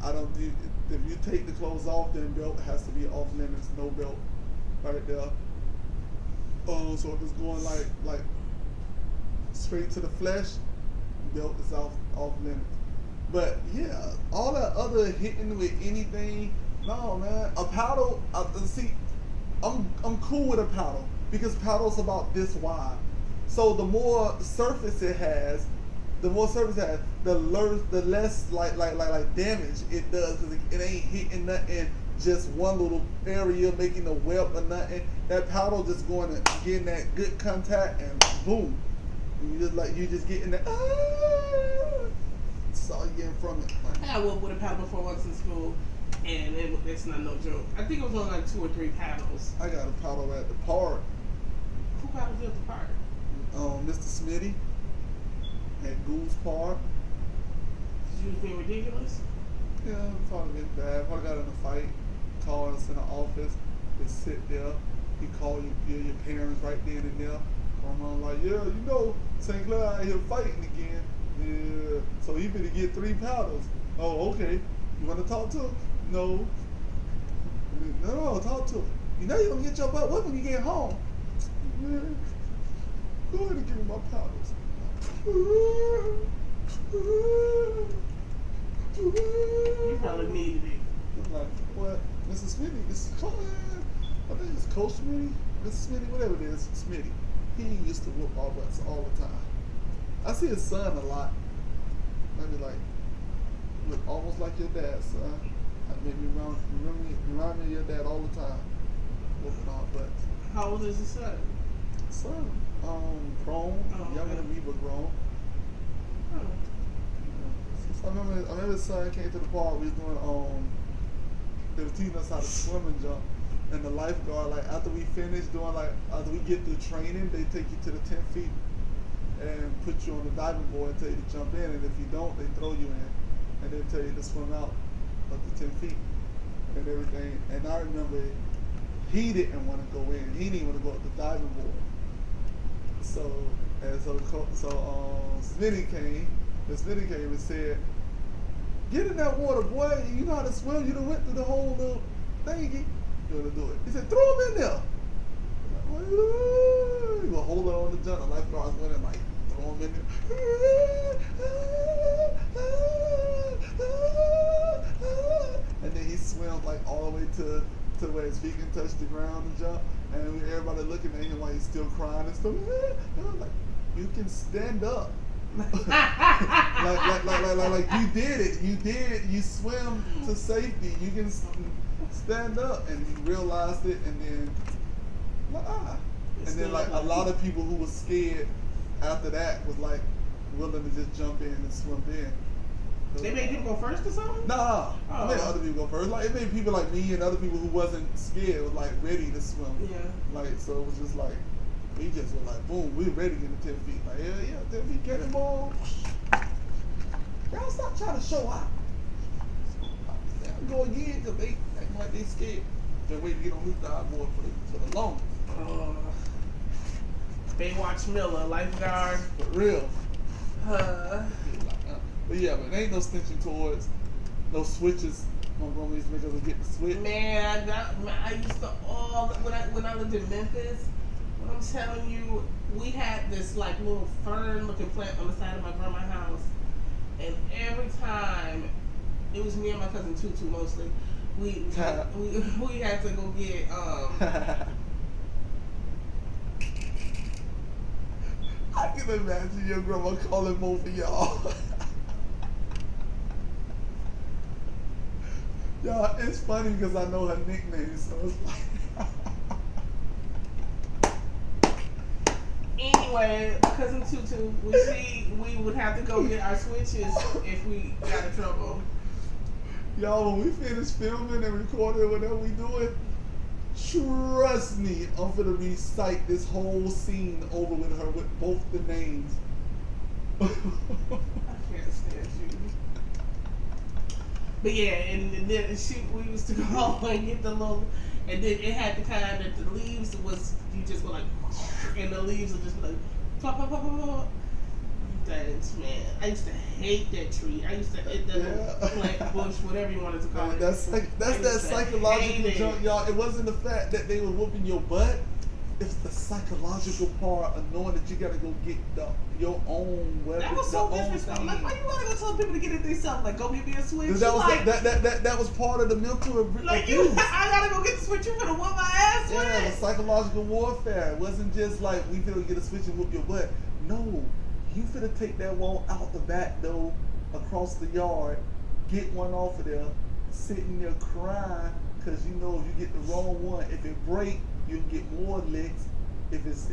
if you take the clothes off, then belt has to be off limits. No belt, right there. Oh, so if it's going like straight to the flesh, belt is off limits. But yeah, all that other hitting with anything, no man. A paddle, see, I'm cool with a paddle because paddle's about this wide. So the more surface it has, the less like damage it does, because it ain't hitting nothing just one little area, making a web or nothing. That paddle just going to get that good contact and boom. You just getting that. That's all you getting from it. I got whooped with a paddle before once in school, and it's not no joke. I think it was only like 2 or 3 paddles. I got a paddle at the park. Who paddled you at the park? Mr. Smitty at Goose Park. Did you was being ridiculous? Yeah, probably been bad. Probably got in a fight. Called us in the office. Just sit there. He called your parents right then and there. My mom like, yeah, you know, St. Clair out here fighting again. Yeah. So he better get 3 powders. Oh, okay. You want to talk to him? No. No, talk to him. You know you're going to get your butt whipped when you get home. Yeah. Go ahead and give me my powders. You probably needed it. I'm like, what? Mrs. Smitty, this is I think it's Coach Smitty, Mrs. Smitty, whatever it is, Smitty. He used to whoop our butts all the time. I see his son a lot. Maybe like, look almost like your dad, son. That made me remind me of your dad all the time. Whooping our butts. How old is his son? Son, grown, younger than me, but grown. Oh. I remember his son came to the park. We was doing they were teaching us how to swim and jump. And the lifeguard, like after we finish doing after we get through training, they take you to the 10 feet and put you on the diving board and tell you to jump in. And if you don't, they throw you in and then tell you to swim out up to 10 feet and everything. And I remember he didn't want to go in. He didn't want to go up the diving board. So Smitty came. And Smitty came and said, "Get in that water, boy. You know how to swim. You done went through the whole little thingy. You want to do it." He said, "Throw him in there." He was holding on the jump. The lifeguards went in like, throw him in there. And then he swam like all the way to where his feet can touch the ground and jump. And everybody looking at him while he's still crying and stuff. And I'm like, you can stand up. like you did it. You swim to safety. You can stand up, and he realized it, and then and then like a lot of people who were scared after that was like willing to just jump in and swim in. So, they made him go first or something? Nah, I made other people go first. Like it made people like me and other people who wasn't scared was like ready to swim. Yeah. Like so it was just like. We just were like, boom, we're ready to get the 10 feet. Like, yeah, 10 feet, get him on. Y'all stop trying to show out. I'm going in because they act like they scared. They're waiting to get on this dive board for the longest. Baywatch Miller, lifeguard. For real. But yeah, but there ain't no stitching towards, no switches. My grandma used to make us get the switch. Man, I used to when I lived in Memphis. I'm telling you, we had this like little fern-looking plant on the side of my grandma's house, and every time it was me and my cousin Tutu mostly. We had to go get I can imagine your grandma calling both of y'all. Y'all, it's funny because I know her nickname, so it's like. Anyway, cousin Tutu, we would have to go get our switches if we got in trouble. Y'all, when we finish filming and recording whatever we doing, trust me, I'm gonna recite this whole scene over with her with both the names. I can't stand you. But yeah, and then we used to go and get the little, and then it had the kind that the leaves was, you just go like, and the leaves would just be like, pop, pop, pop, pop, pop. Thanks, man. I used to hate that tree. I used to hate that little plant bush, whatever you wanted to call it. That's that psychological junk, y'all. It wasn't the fact that they were whooping your butt. It's the psychological part of knowing that you gotta go get your own weapon. That was so disrespectful. Like, why you wanna go tell people to get it themselves? Like, go get me a switch. That was that was part of the mental like abuse. I gotta go get the switch. You finna whoop my ass. Yeah, the psychological warfare. It wasn't just like we finna get a switch and whoop your butt. No, you finna take that wall out the back door, across the yard, get one off of there, sitting there crying because you know if you get the wrong one, if it break, you'll get more licks. If it's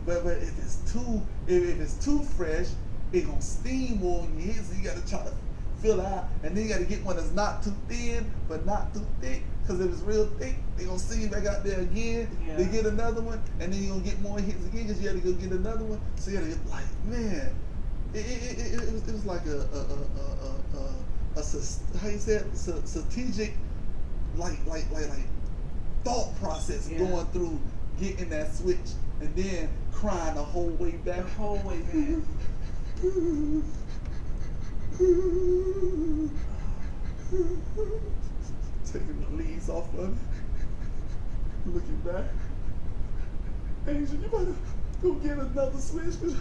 but if it's too fresh, it gonna steam more on your head. So you gotta try to fill out, and then you gotta get one that's not too thin but not too thick. Because if it's real thick, they gonna steam back out there again. Yeah. They get another one, and then you gonna get more hits again because you had to go get another one. So you gotta get like, man, it was like a how you say it, strategic, like thought process Yeah. going through getting that switch and then crying the whole way back. The whole way back. Taking the leaves off of it. Looking back. Angel, you better go get another switch because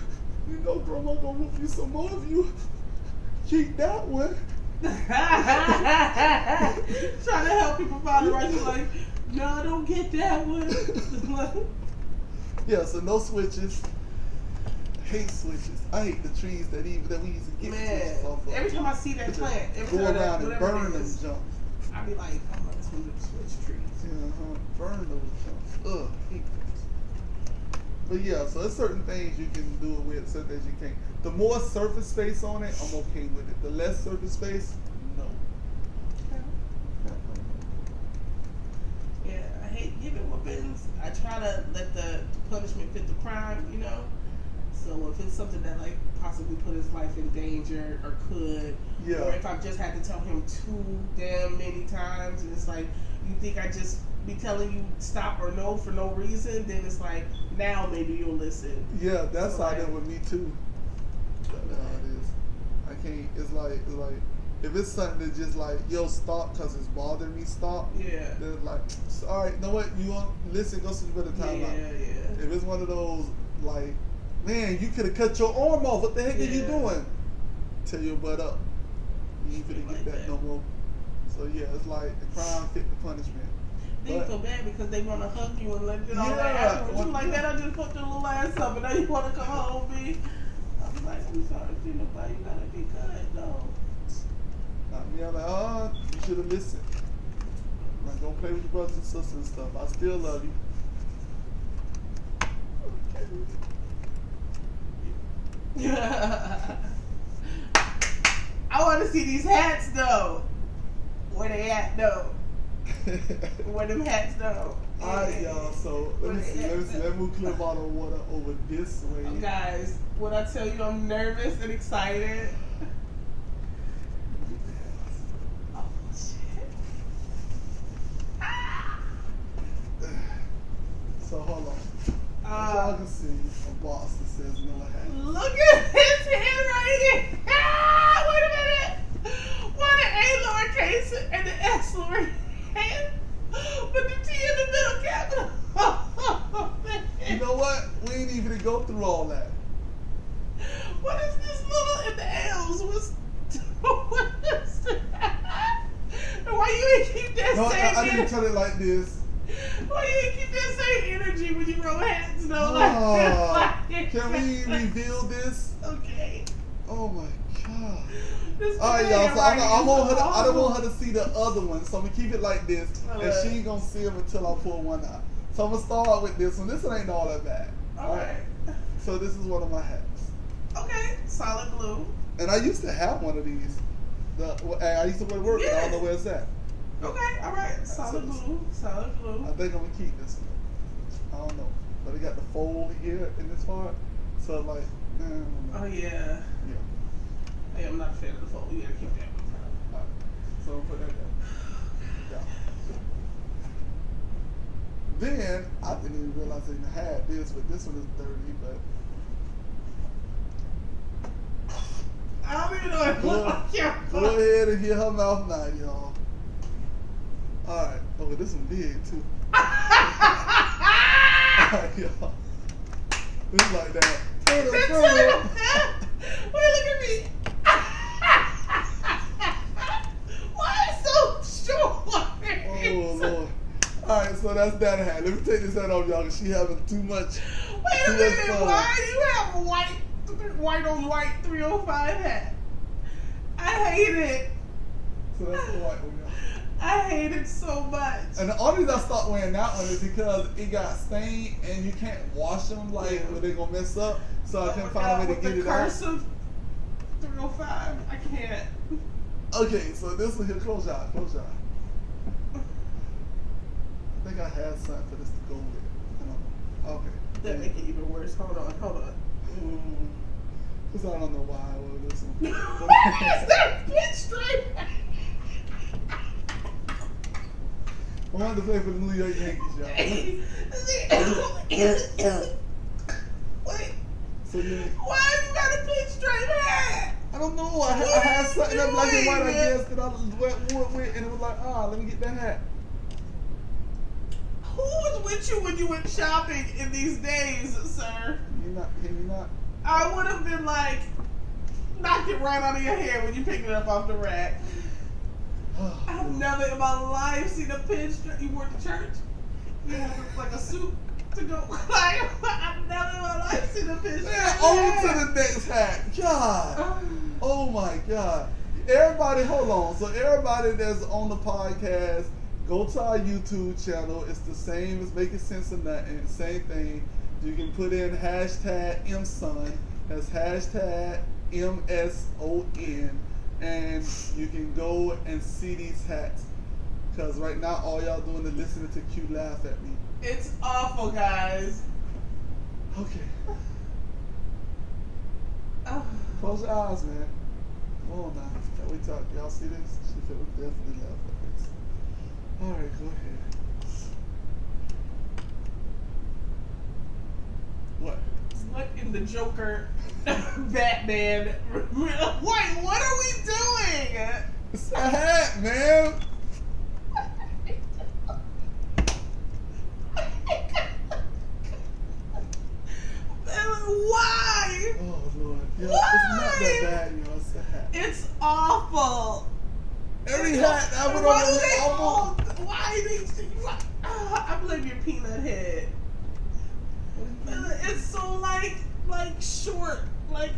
you know grandma gonna whoop you some more if you keep that one. Trying to help people find the right. You're like, no, don't get that one. Yeah, so no switches. Hate switches. I hate the trees that we used to get switches off of. Every time I see that plant, every go time around and burn them jumps. I be like, oh, that's one of them switch trees. Yeah, burn those jumps. Ugh, hate those. But yeah, so there's certain things you can do it with, certain things you can't. The more surface space on it, I'm okay with it. The less surface space, no. Yeah, I hate giving whoopings. I try to let the punishment fit the crime, you know? So if it's something that like possibly put his life in danger or could, Yeah. or if I've just had to tell him too damn many times and it's like, you think I just be telling you stop or no for no reason, then it's like, now maybe you'll listen. Yeah, that's So, how like, that with me too. That's how it is. I can't, it's like, if it's something that just like, yo, stop because it's bothering me, stop. Yeah. Then it's like, all right, you know what, you want, listen, go see you better time out. Yeah. If it's one of those, like, man, you could have cut your arm off, what the heck are you doing? Tell your butt up. You ain't finna get that no more. So yeah, it's like the crime fit the punishment. Then you feel bad because they want to hug you and let you know that afterwards. You like, man, I just put your little ass up and now you want to come home with me. I'm like, I'm sorry, Gina, but you gotta be good, though. Not me, I'm like, oh, you should have listened. Like, don't play with your brothers and sisters and stuff. I still love you. I want to see these hats, though. Where they at, though? Where them hats, though? Alright, y'all, so let me see. Let's move clear bottle of water over this way. Oh, guys, when I tell you I'm nervous and excited. Oh, shit. So hold on. Y'all can see a box that says Miller hat. Look at his handwriting. Wait a minute. Why the A lowercase and the S lowercase? But the T in the middle capital. You know what? We ain't even to go through all that. What is this little in the L's? What is that? And why you ain't keep that No, same I didn't energy? tell it like this. Why you ain't keep that same energy when you roll hats? No, Can we reveal this? Okay. Oh my god. This Alright, y'all, so I don't want awful. her to see the other one, so I'm gonna keep it like this, and she ain't gonna see them until I pull one out. So I'm gonna start with this one. This one ain't all that bad. Alright. So this is one of my hats. Okay, solid blue. And I used to have one of these. I used to wear to work, and I don't know where it's at. Okay, alright, solid blue, solid blue. I think I'm gonna keep this one. I don't know. But it got the fold here in this part. So like, Oh yeah. Yeah. Hey, I'm not a fan of the fold. You gotta keep that one. Alright. So we'll put that down. Yeah. Then I didn't even realize I even had this, but this one is dirty, but I don't even know what go, go ahead and hit her mouth now, y'all. Alright. Oh, but this one big too. Alright, y'all. It's like that. Turn it. Wait, look at me. Why is it so short? Oh Lord. Alright, so that's that hat. Let me take this hat off, y'all, because she having too much. Wait a minute, why do you have a white on white 305 hat? I hate it. So that's the white one, y'all. I hate it so much. And the only reason I stopped wearing that one is because it got stained and you can't wash them like when they gonna mess up. So I couldn't find a way to get it out. With the cursive 305, I can't. Okay, so this one here, close your eye, close your eye. I think I had something for this to go with. I don't know. Okay. That make it even worse. Hold on. Because I don't know why I wore this one. Why is that pinstripe? I wanted to play for the New York Yankees, y'all. Wait. So yeah. Why you got a pinstripe hat? I don't know. I had something up black and white, I guess, that I wore it with, and it was like, let me get that hat. Who was with you when you went shopping in these days, sir? Can you not? I would have been like, knock it right out of your hair when you pick it up off the rack. I've never in my life seen a pinstripe. You wore it to church? You had like a suit to go. I've never in my life seen a pinstripe. Man, on to the next hat. God. Oh my God. Everybody, hold on. So everybody that's on the podcast, go to our YouTube channel. It's the same as Making Sense of Nothing. Same thing. You can put in hashtag MSON. That's hashtag MSON. And you can go and see these hats. Because right now, all y'all doing is listening to Q laugh at me. It's awful, guys. Okay. Close your eyes, man. Come on now. Can we talk? Y'all see this? She would definitely laugh at this. Alright, go ahead. What? What in the Joker, Batman? Wait, what are we doing? It's a hat, man. Why? Oh Lord. Yeah, Why? it's not that bad, y'all. It's a hat. It's awful. Every hat I would Why do on they awful. all? Why they? I blame your peanut head. It's so like short, like.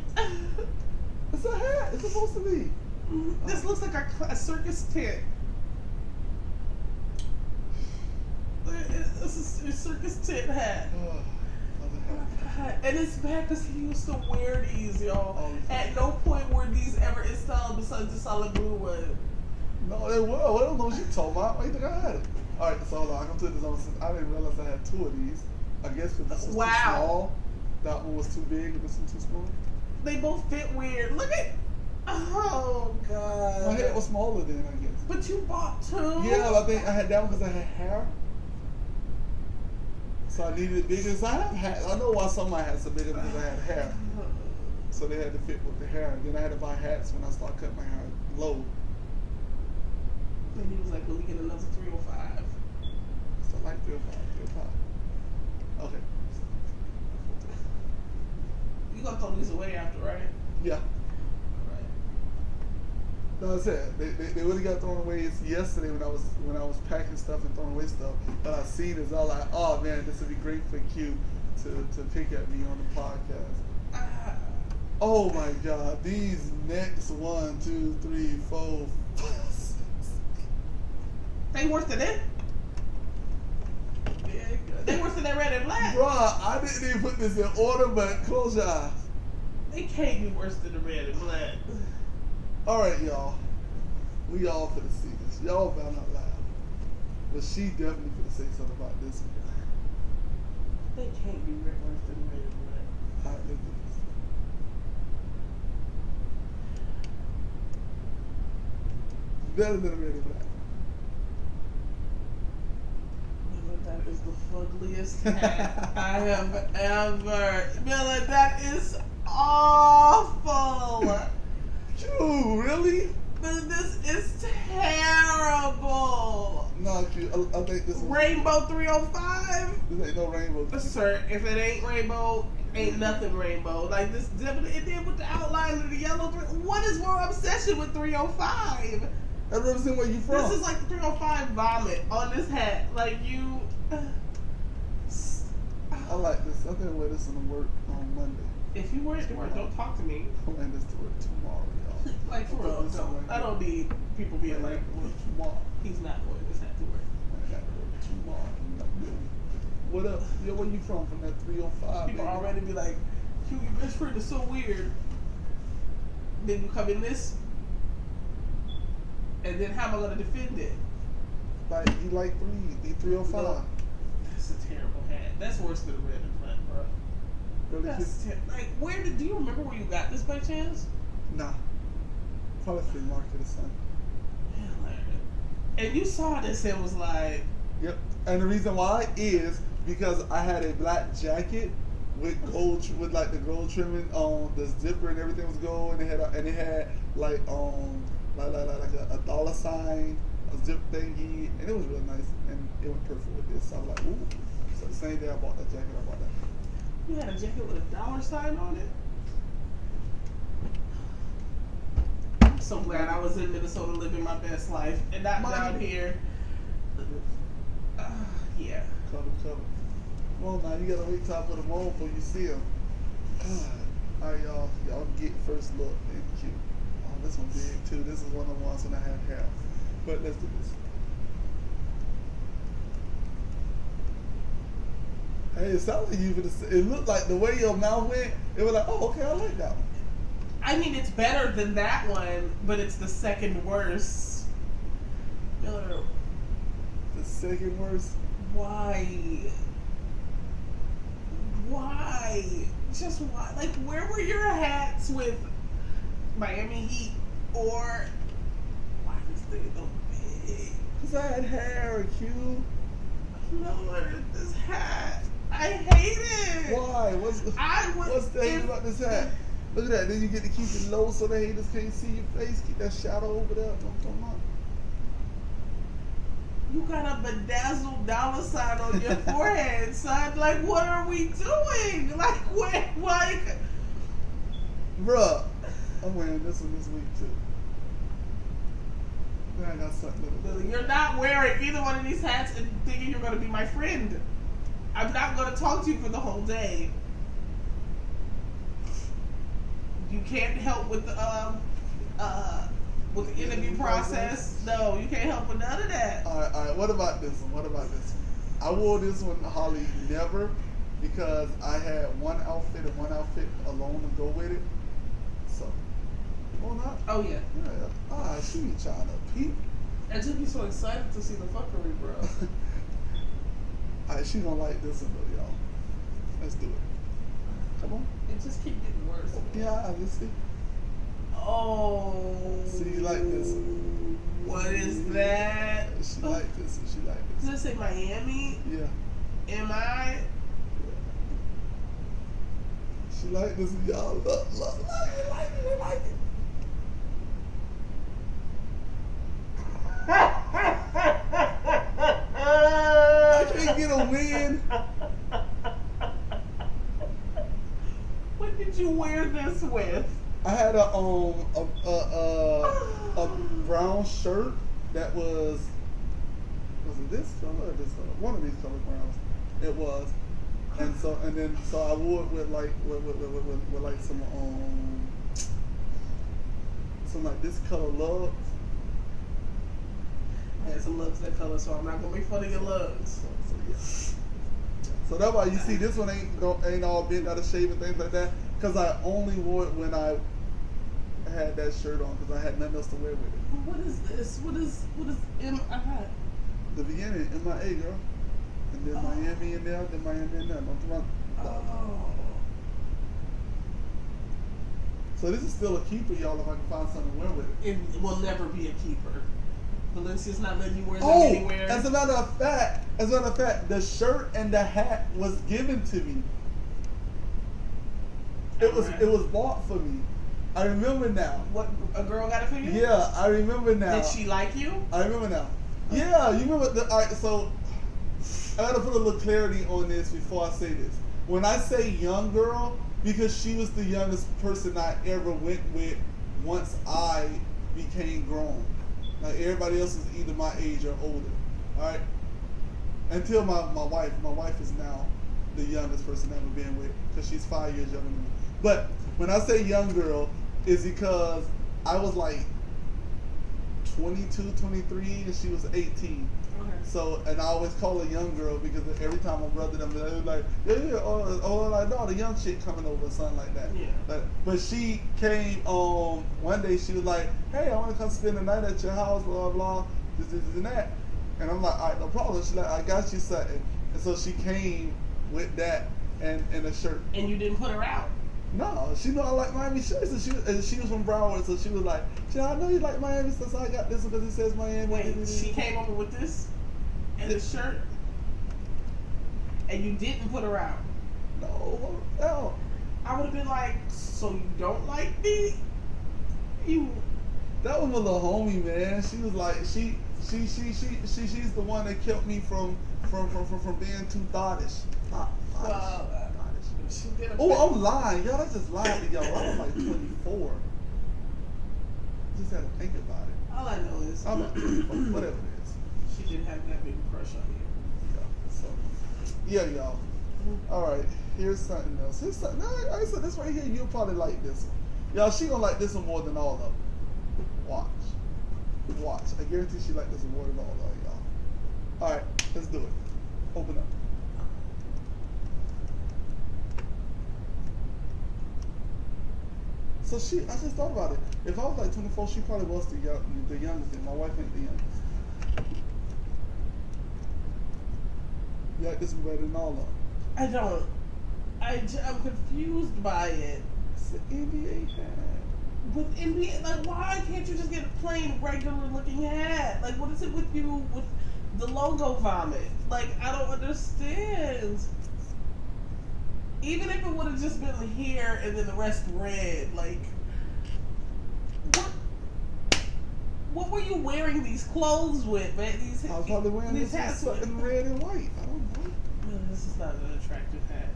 It's a hat. It's supposed to be. This looks like a circus tent. It's a circus tent hat. And it's bad because he used to wear these, y'all. At no point were these ever installed besides the solid blue one. No, they were. I don't know what you talking about. Why you think I had it? Alright, so hold on. I can put this on since I didn't realize I had two of these. I guess because this was too small. That one was too big and this one too small. They both fit weird. Look at. Oh, God. My head was smaller then, I guess. But you bought two? Yeah, I think I had that one because I had hair. So I needed it bigger. So I have hats. I know why some of my hats are bigger because I had hair. So they had to fit with the hair. Then I had to buy hats when I started cutting my hair low. And he was like, well, we get another 305. So I like 305. Okay. You gonna throw these away after, right? Yeah. Right. No, I said they really got thrown away yesterday when I was packing stuff and throwing away stuff. But I seen this, I was like, oh man, this would be great for Q to pick at me on the podcast. Oh my God, these next 1, 2, 3, 4, 5, 6. They worse than it? Yeah, they worse than that red and black. Bruh, I didn't even put this in order, but close your eyes. They can't be worse than the red and black. Alright, y'all. We all finna see this. Y'all better not laugh. But she definitely finna say something about this one. They can't be worse than the red and black. Alright, let's do this. Better than the red and black. That is the fuggliest hat I have ever. Miller, that is awful. Q, really? But this is terrible. No, Q, I think this one. Rainbow 305? This ain't no rainbow. Q. Sir, if it ain't rainbow, ain't nothing rainbow. Like this, it did with the outline of the yellow. What is more obsession with 305? That represents where you from. This is like the 305 vomit on this hat. Like you. I like this. I think I'll wear this to work on Monday. If you wear it to work, don't talk to me. I'm wearing this to work tomorrow, y'all. Like for real, I don't need people being like, tomorrow. he's not wearing this hat to work. Tomorrow. What up? Yo, where you from? From that 305? People baby? already be like, Q, your best friend is so weird. Then you come in this, and then how am I gonna defend it? Like, he like 305. No, that's a terrible hat. That's worse than the red and black, bro. Really? That's like, do you remember where you got this by chance? Nah. Probably flea market or something. And you saw this and was like, Yep. And the reason why is because I had a black jacket with gold, with like the gold trimming on the zipper and everything was gold, and it had like a dollar sign, a zip thingy, and it was real nice, and it went perfect with this. So I was like, ooh. So the same day I bought that jacket, I bought that. You had a jacket with a dollar sign on it? I'm so glad I was in Minnesota living my best life and not down here. Yeah. Cover. Well, now you gotta wait till I put them on before you see them. Alright, y'all get first look. They're cute. Oh, this one's big too. This is one of the ones when I have hair. But let's do this. Hey, it sounded like you. It looked like the way your mouth went. It was like, oh, okay, I like that one. I mean, it's better than that one, but it's the second worst. Miller, The second worst. why? Just why? Like, where were your hats with Miami Heat? Or why this thing so big? Cause I had hair, Q. Lord, this hat. I hate it. Why? What's the hate about this hat? Look at that. Then you get to keep it low so the haters can't see your face. Keep that shadow over there. Don't come up. You got a bedazzled dollar sign on your forehead, son. Like, what are we doing? Like, like. Bruh, I'm wearing this one this week too. Then I got something. You're not wearing either one of these hats and thinking you're going to be my friend. I'm not going to talk to you for the whole day. You can't help with the interview process. No, you can't help with none of that. All right. What about this one? I wore this one, Holly, never, because I had one outfit alone to go with it. So, well, not. Oh yeah. Yeah. She be trying to peep. I just be so excited to see the fuckery, bro. All right, she gonna like this one though, y'all. Let's do it. Come on. It just keep getting worse. Yeah, let's see. Oh. See, you like this one. What is that? She like this one. She like this. Does it say Miami? Yeah. Am I? She like this one, y'all. Look, like it. I can't get a win. What did you wear this with? I had a brown shirt that was it this color or this color? One of these color browns. It was. And so I wore it with like like some like this color lugs. I had some lugs that color, so I'm not gonna make fun of your lugs. So yeah. So that's why you see this one ain't all bent out of shape and things like that. Cause I only wore it when I had that shirt on, cause I had nothing else to wear with it. What is this? What is M.I.? The beginning, MIA, girl. And then Miami in there, then Miami in there. Oh. So this is still a keeper, y'all, if I can find something to wear with it. It will never be a keeper. Valencia's not letting you wear them Oh, anywhere. as a matter of fact, the shirt and the hat was given to me. It was bought for me. I remember now. What, a girl got it for you? Yeah, I remember now. Did she like you? I remember now. Yeah, you remember alright, so I gotta put a little clarity on this before I say this. When I say young girl, because she was the youngest person I ever went with once I became grown. Like everybody else is either my age or older. Alright? Until my wife. My wife is now the youngest person I've ever been with, because she's 5 years younger than me. But when I say young girl, is because I was like 22, 23, and she was 18. Okay. So, and I always call her young girl because every time my brother them, they was like, yeah, or like, no, the young chick coming over or something like that. Yeah. But she came one day, she was like, hey, I want to come spend the night at your house, blah, blah, this, and that. And I'm like, all right, no problem. She's like, I got you something. And so she came with that and a shirt. And you didn't put her out? No, she know I like Miami shirts, and she was from Broward, so she was like, I know you like Miami, so I got this one because it says Miami. Wait, she came over with this? and the shirt, and you didn't put her out, No. I would have been like, so you don't like me? You. That was my little homie, man. She was like, she's the one that kept me from being too thottish. Well, she did a Oh, I'm lying, y'all. I just lied to y'all. I was like 24. Just had to think about it. All I know is I'm like 24, whatever it is. she didn't have that big crush on you. Yeah. So, yeah, y'all. All right. Here's something else. Here's something. I said this right here. You'll probably like this one. Y'all, she gonna like this one more than all of them. Watch. I guarantee she like this one more than all of y'all. All right, let's do it. Open up. So I just thought about it. If I was like 24, she probably was the youngest. And my wife ain't the youngest. You like this one better than all of them? I don't. I'm confused by it. It's an NBA hat. With NBA, like, why can't you just get a plain, regular looking hat? Like, what is it with you with the logo vomit? Like, I don't understand. Even if it would have just been here and then the rest red, like, what were you wearing these clothes with, man? I was probably wearing these this hats in red and white. I don't know. No, this is not an attractive hat,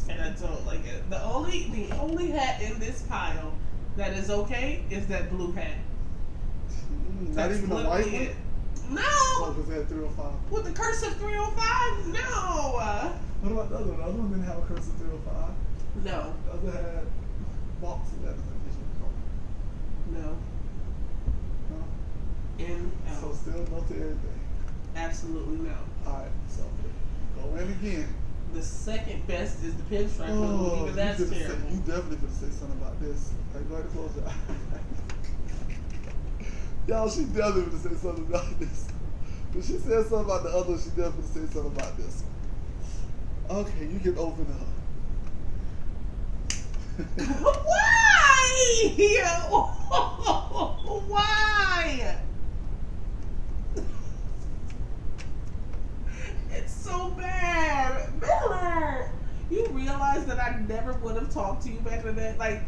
and I don't like it. The only hat in this pile that is okay is that blue hat. Not That's even a white one? it. No! Oh, because it had 305. With the cursive 305? No! What about the other one? The other one didn't have a cursive 305. No. The other had boxes that No. No? In, So still no to everything. Absolutely no. Alright, so go in again. The second best is the pinstripe one. Even that's terrible. You definitely could say something about this. Like, go ahead and close your eyes. Y'all, she definitely would say something about this. When she said something about the other one, she definitely would say something about this one. Okay, you can open up. Why? Why? It's so bad. Miller, you realize that I never would have talked to you back in the day? Like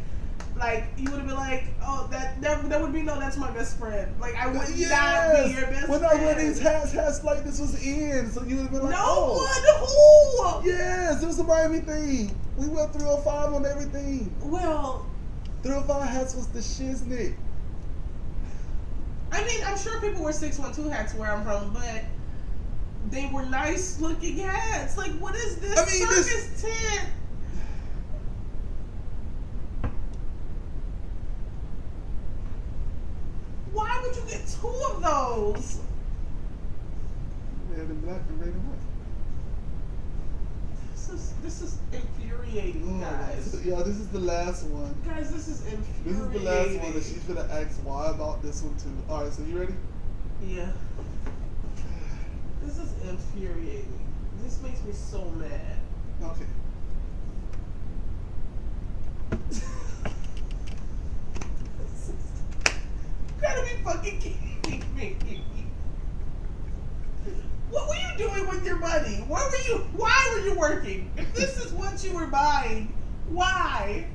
you would have been like, oh, that would be, no, that's my best friend. Like, I would not be your best friend. When I wear these hats like this was in, so you would have been like, no oh. one, who? Yes, it was a Miami thing. We went 305 on everything. Well, 305 hats was the shiznit. I mean, I'm sure people wear 612 hats where I'm from, but they were nice looking hats. Like, what is this? I mean, circus tent? Why would you get two of those? Red and black and red and white. This is infuriating, guys. Yeah, this is the last one. Guys, this is infuriating. This is the last one, and she's gonna ask why about this one too. All right, so you ready? Yeah. This is infuriating. This makes me so mad. Okay. You gotta be fucking kidding me. What were you doing with your money? Why were you working? If this is what you were buying, why?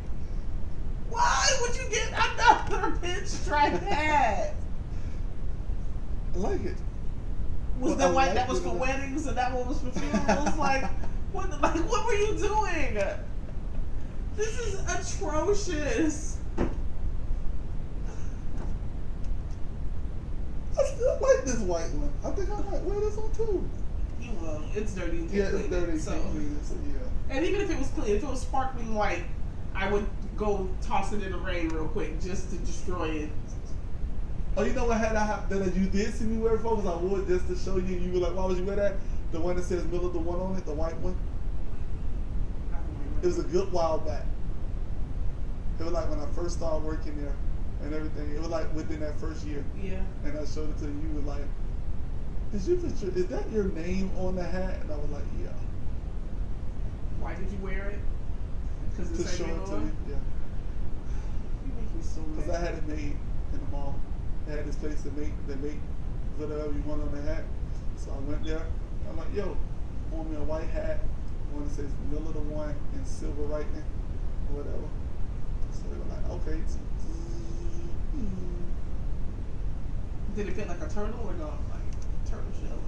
Why would you get another pinstripe hat? I like it. Was Well, the one like that was for weddings and that one was for funerals? What were you doing? This is atrocious. I still like this white one. I think I might wear this one too. You will. It's dirty. You Yeah, can't it's clean dirty. it, so. So yeah. And even if it was clean, if it was sparkling white, I would go toss it in the rain real quick just to destroy it. Oh, you know what hat I have that you did see me wear before? Because I wore it just to show you. You were like, why would you wear that? The one that says Miller, the one on it, the white one. I don't remember. It was a good while back. It was like when I first started working there and everything. It was like within that first year. Yeah. And I showed it to you. You were like, is that your name on the hat? And I was like, yeah. Why did you wear it? Because To it's show it to on? you. Yeah. You make me so mad. Because I had it made in the mall. They had this place that make whatever you want on the hat. So I went there I'm like, yo, want me a white hat, one that says Miller the One in silver writing, or whatever. So they were like, okay. Did it fit like a turtle or no? Like turtle shell?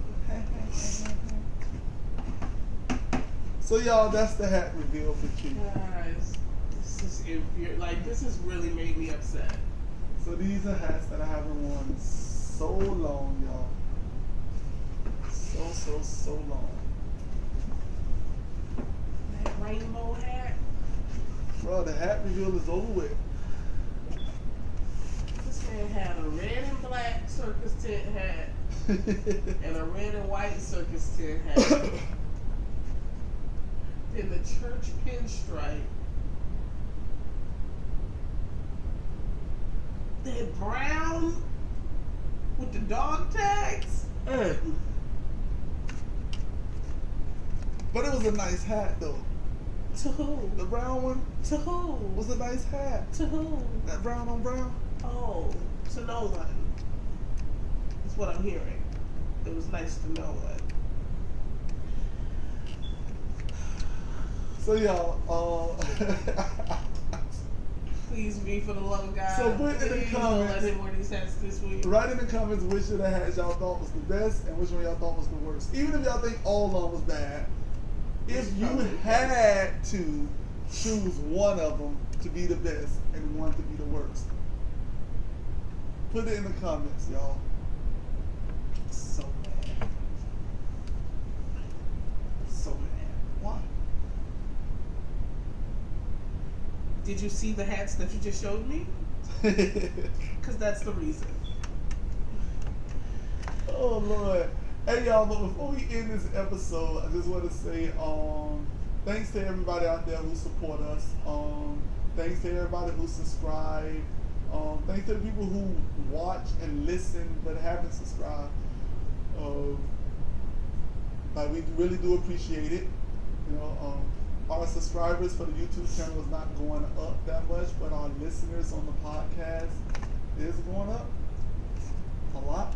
So y'all, that's the hat reveal for Q. Guys, this has really made me upset. So these are hats that I haven't worn in so long, y'all. So long. That rainbow hat. Bro, the hat reveal is over with. This man had a red and black circus tent hat and a red and white circus tent hat. Then the church pinstripe. That brown with the dog tags. But it was a nice hat though. To who? The brown one To who? was a nice hat. To who? That brown on brown. Oh, to no one. That's what I'm hearing. It was nice to no one. So y'all, Please be for the love of God. So put in the Please don't comments. let him wear these hats this week. write in the comments which of the hats y'all thought was the best and which one y'all thought was the worst. Even if y'all think all of them was bad, if you had to choose one of them to be the best and one to be the worst, put it in the comments, y'all. So bad. So bad. Why? Did you see the hats that you just showed me? Because that's the reason. Oh Lord. Hey y'all, but before we end this episode, I just want to say thanks to everybody out there who support us. Thanks to everybody who subscribe. Thanks to the people who watch and listen but haven't subscribed. Like we really do appreciate it. You know, our subscribers for the YouTube channel is not going up that much, but our listeners on the podcast is going up a lot.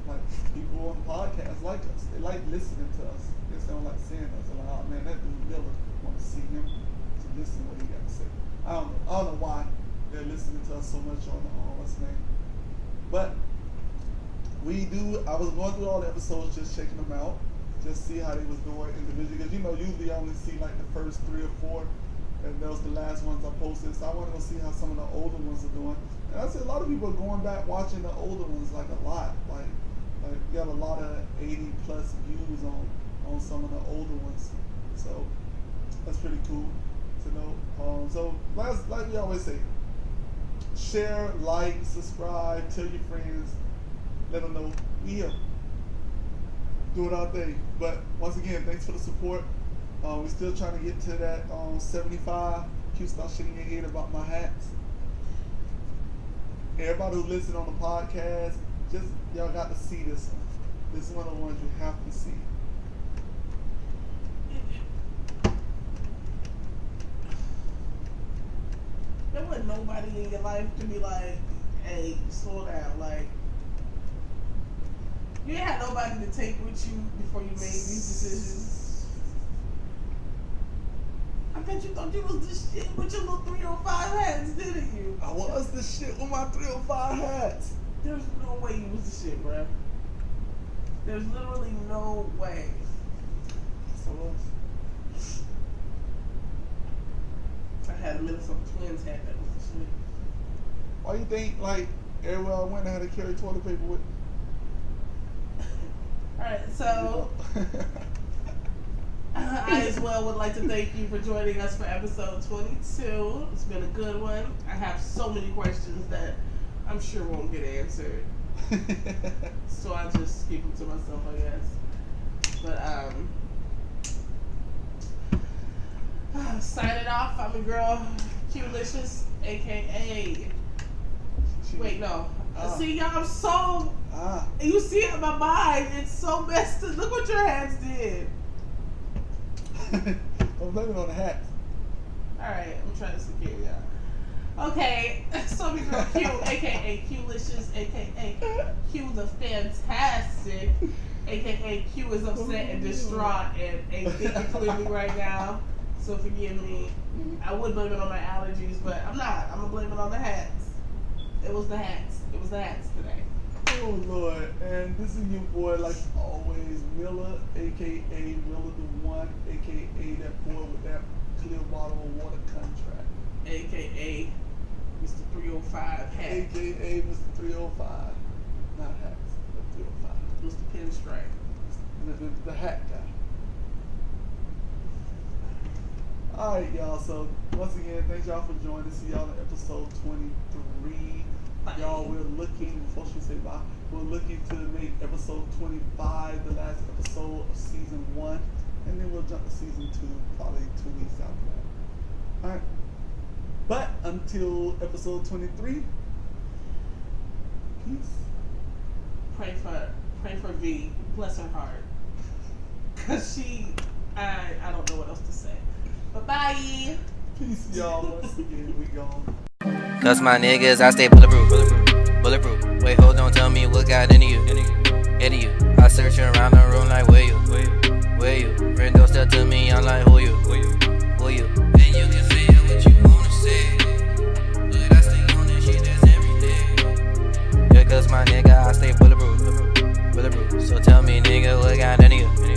Like people on podcasts like us, they like listening to us. They don't like seeing us. They're like, oh man, that dude Miller, want to see him to listen to what he got to say. I don't know why they're listening to us so much on what's the name. But we do. I was going through all the episodes, just checking them out, just see how they was doing individually. Because usually I only see like the first 3 or 4, and those the last ones I posted. So I want to go see how some of the older ones are doing. And I see a lot of people are going back watching the older ones like a lot, like we got a lot of 80+ views on some of the older ones, so that's pretty cool to know. So like we always say, share, like, subscribe, tell your friends, let them know we here doing our thing. But once again, thanks for the support. We're still trying to get to that 75. Q, stop shaking your head about my hats. Everybody who listens on the podcast, just y'all got to see this one. This is one of the ones you have to see. There wasn't nobody in your life to be like, hey, slow down. Like, you ain't had nobody to take with you before you made these decisions. I bet you thought you was the shit with your little 305 hats, didn't you? I was the shit with my 305 hats. There's no way you was the shit, bruh. There's literally no way. So I had a Minnesota Twins hat that was the shit. why you think like everywhere I went I had to carry toilet paper with? Alright, so I as well would like to thank you for joining us for episode 22. It's been a good one. I have so many questions that I'm sure won't get answered. So I just keep them to myself, I guess. But signing off, I'm your girl Q-licious, aka wait, no. See, y'all, I'm so you see it in my mind, it's so messed up. Look what your hands did. I'm blaming it on the hats. Alright, I'm trying to secure y'all. Okay, so we girl Q, aka Q-licious, aka Q the Fantastic. AKA Q is upset and distraught and ain't thinking clearly right now. So forgive me. I would blame it on my allergies, but I'm not. I'm gonna blame it on the hats. It was the hats. It was the hats today. Oh Lord, and this is your boy, like always, Miller, aka Miller the One, aka that boy with that clear bottle of water contract, AKA Mr. 305 hat. aka Mr. 305, not hats, but 305. Mr. Pinstripe. The hat guy. Alright, y'all, so once again, thanks y'all for joining. See y'all in episode 23. Y'all, we're looking, before she say bye, we're looking to make episode 25 the last episode of season 1, and then we'll jump to season 2 probably 2 weeks after that. Alright, but until episode 23, peace. Pray for V, bless her heart, cause I don't know what else to say. But bye. Peace, y'all. Once again, we gone. Cause my niggas, I stay bulletproof. Bulletproof. Wait, hold on, tell me what got into you. Into you. I search around the room like, where you? Where you? Rendo step to me, I'm like, who you? Who you? And you can say what you wanna say, but I stay on that shit that's every day. Yeah, cause my nigga,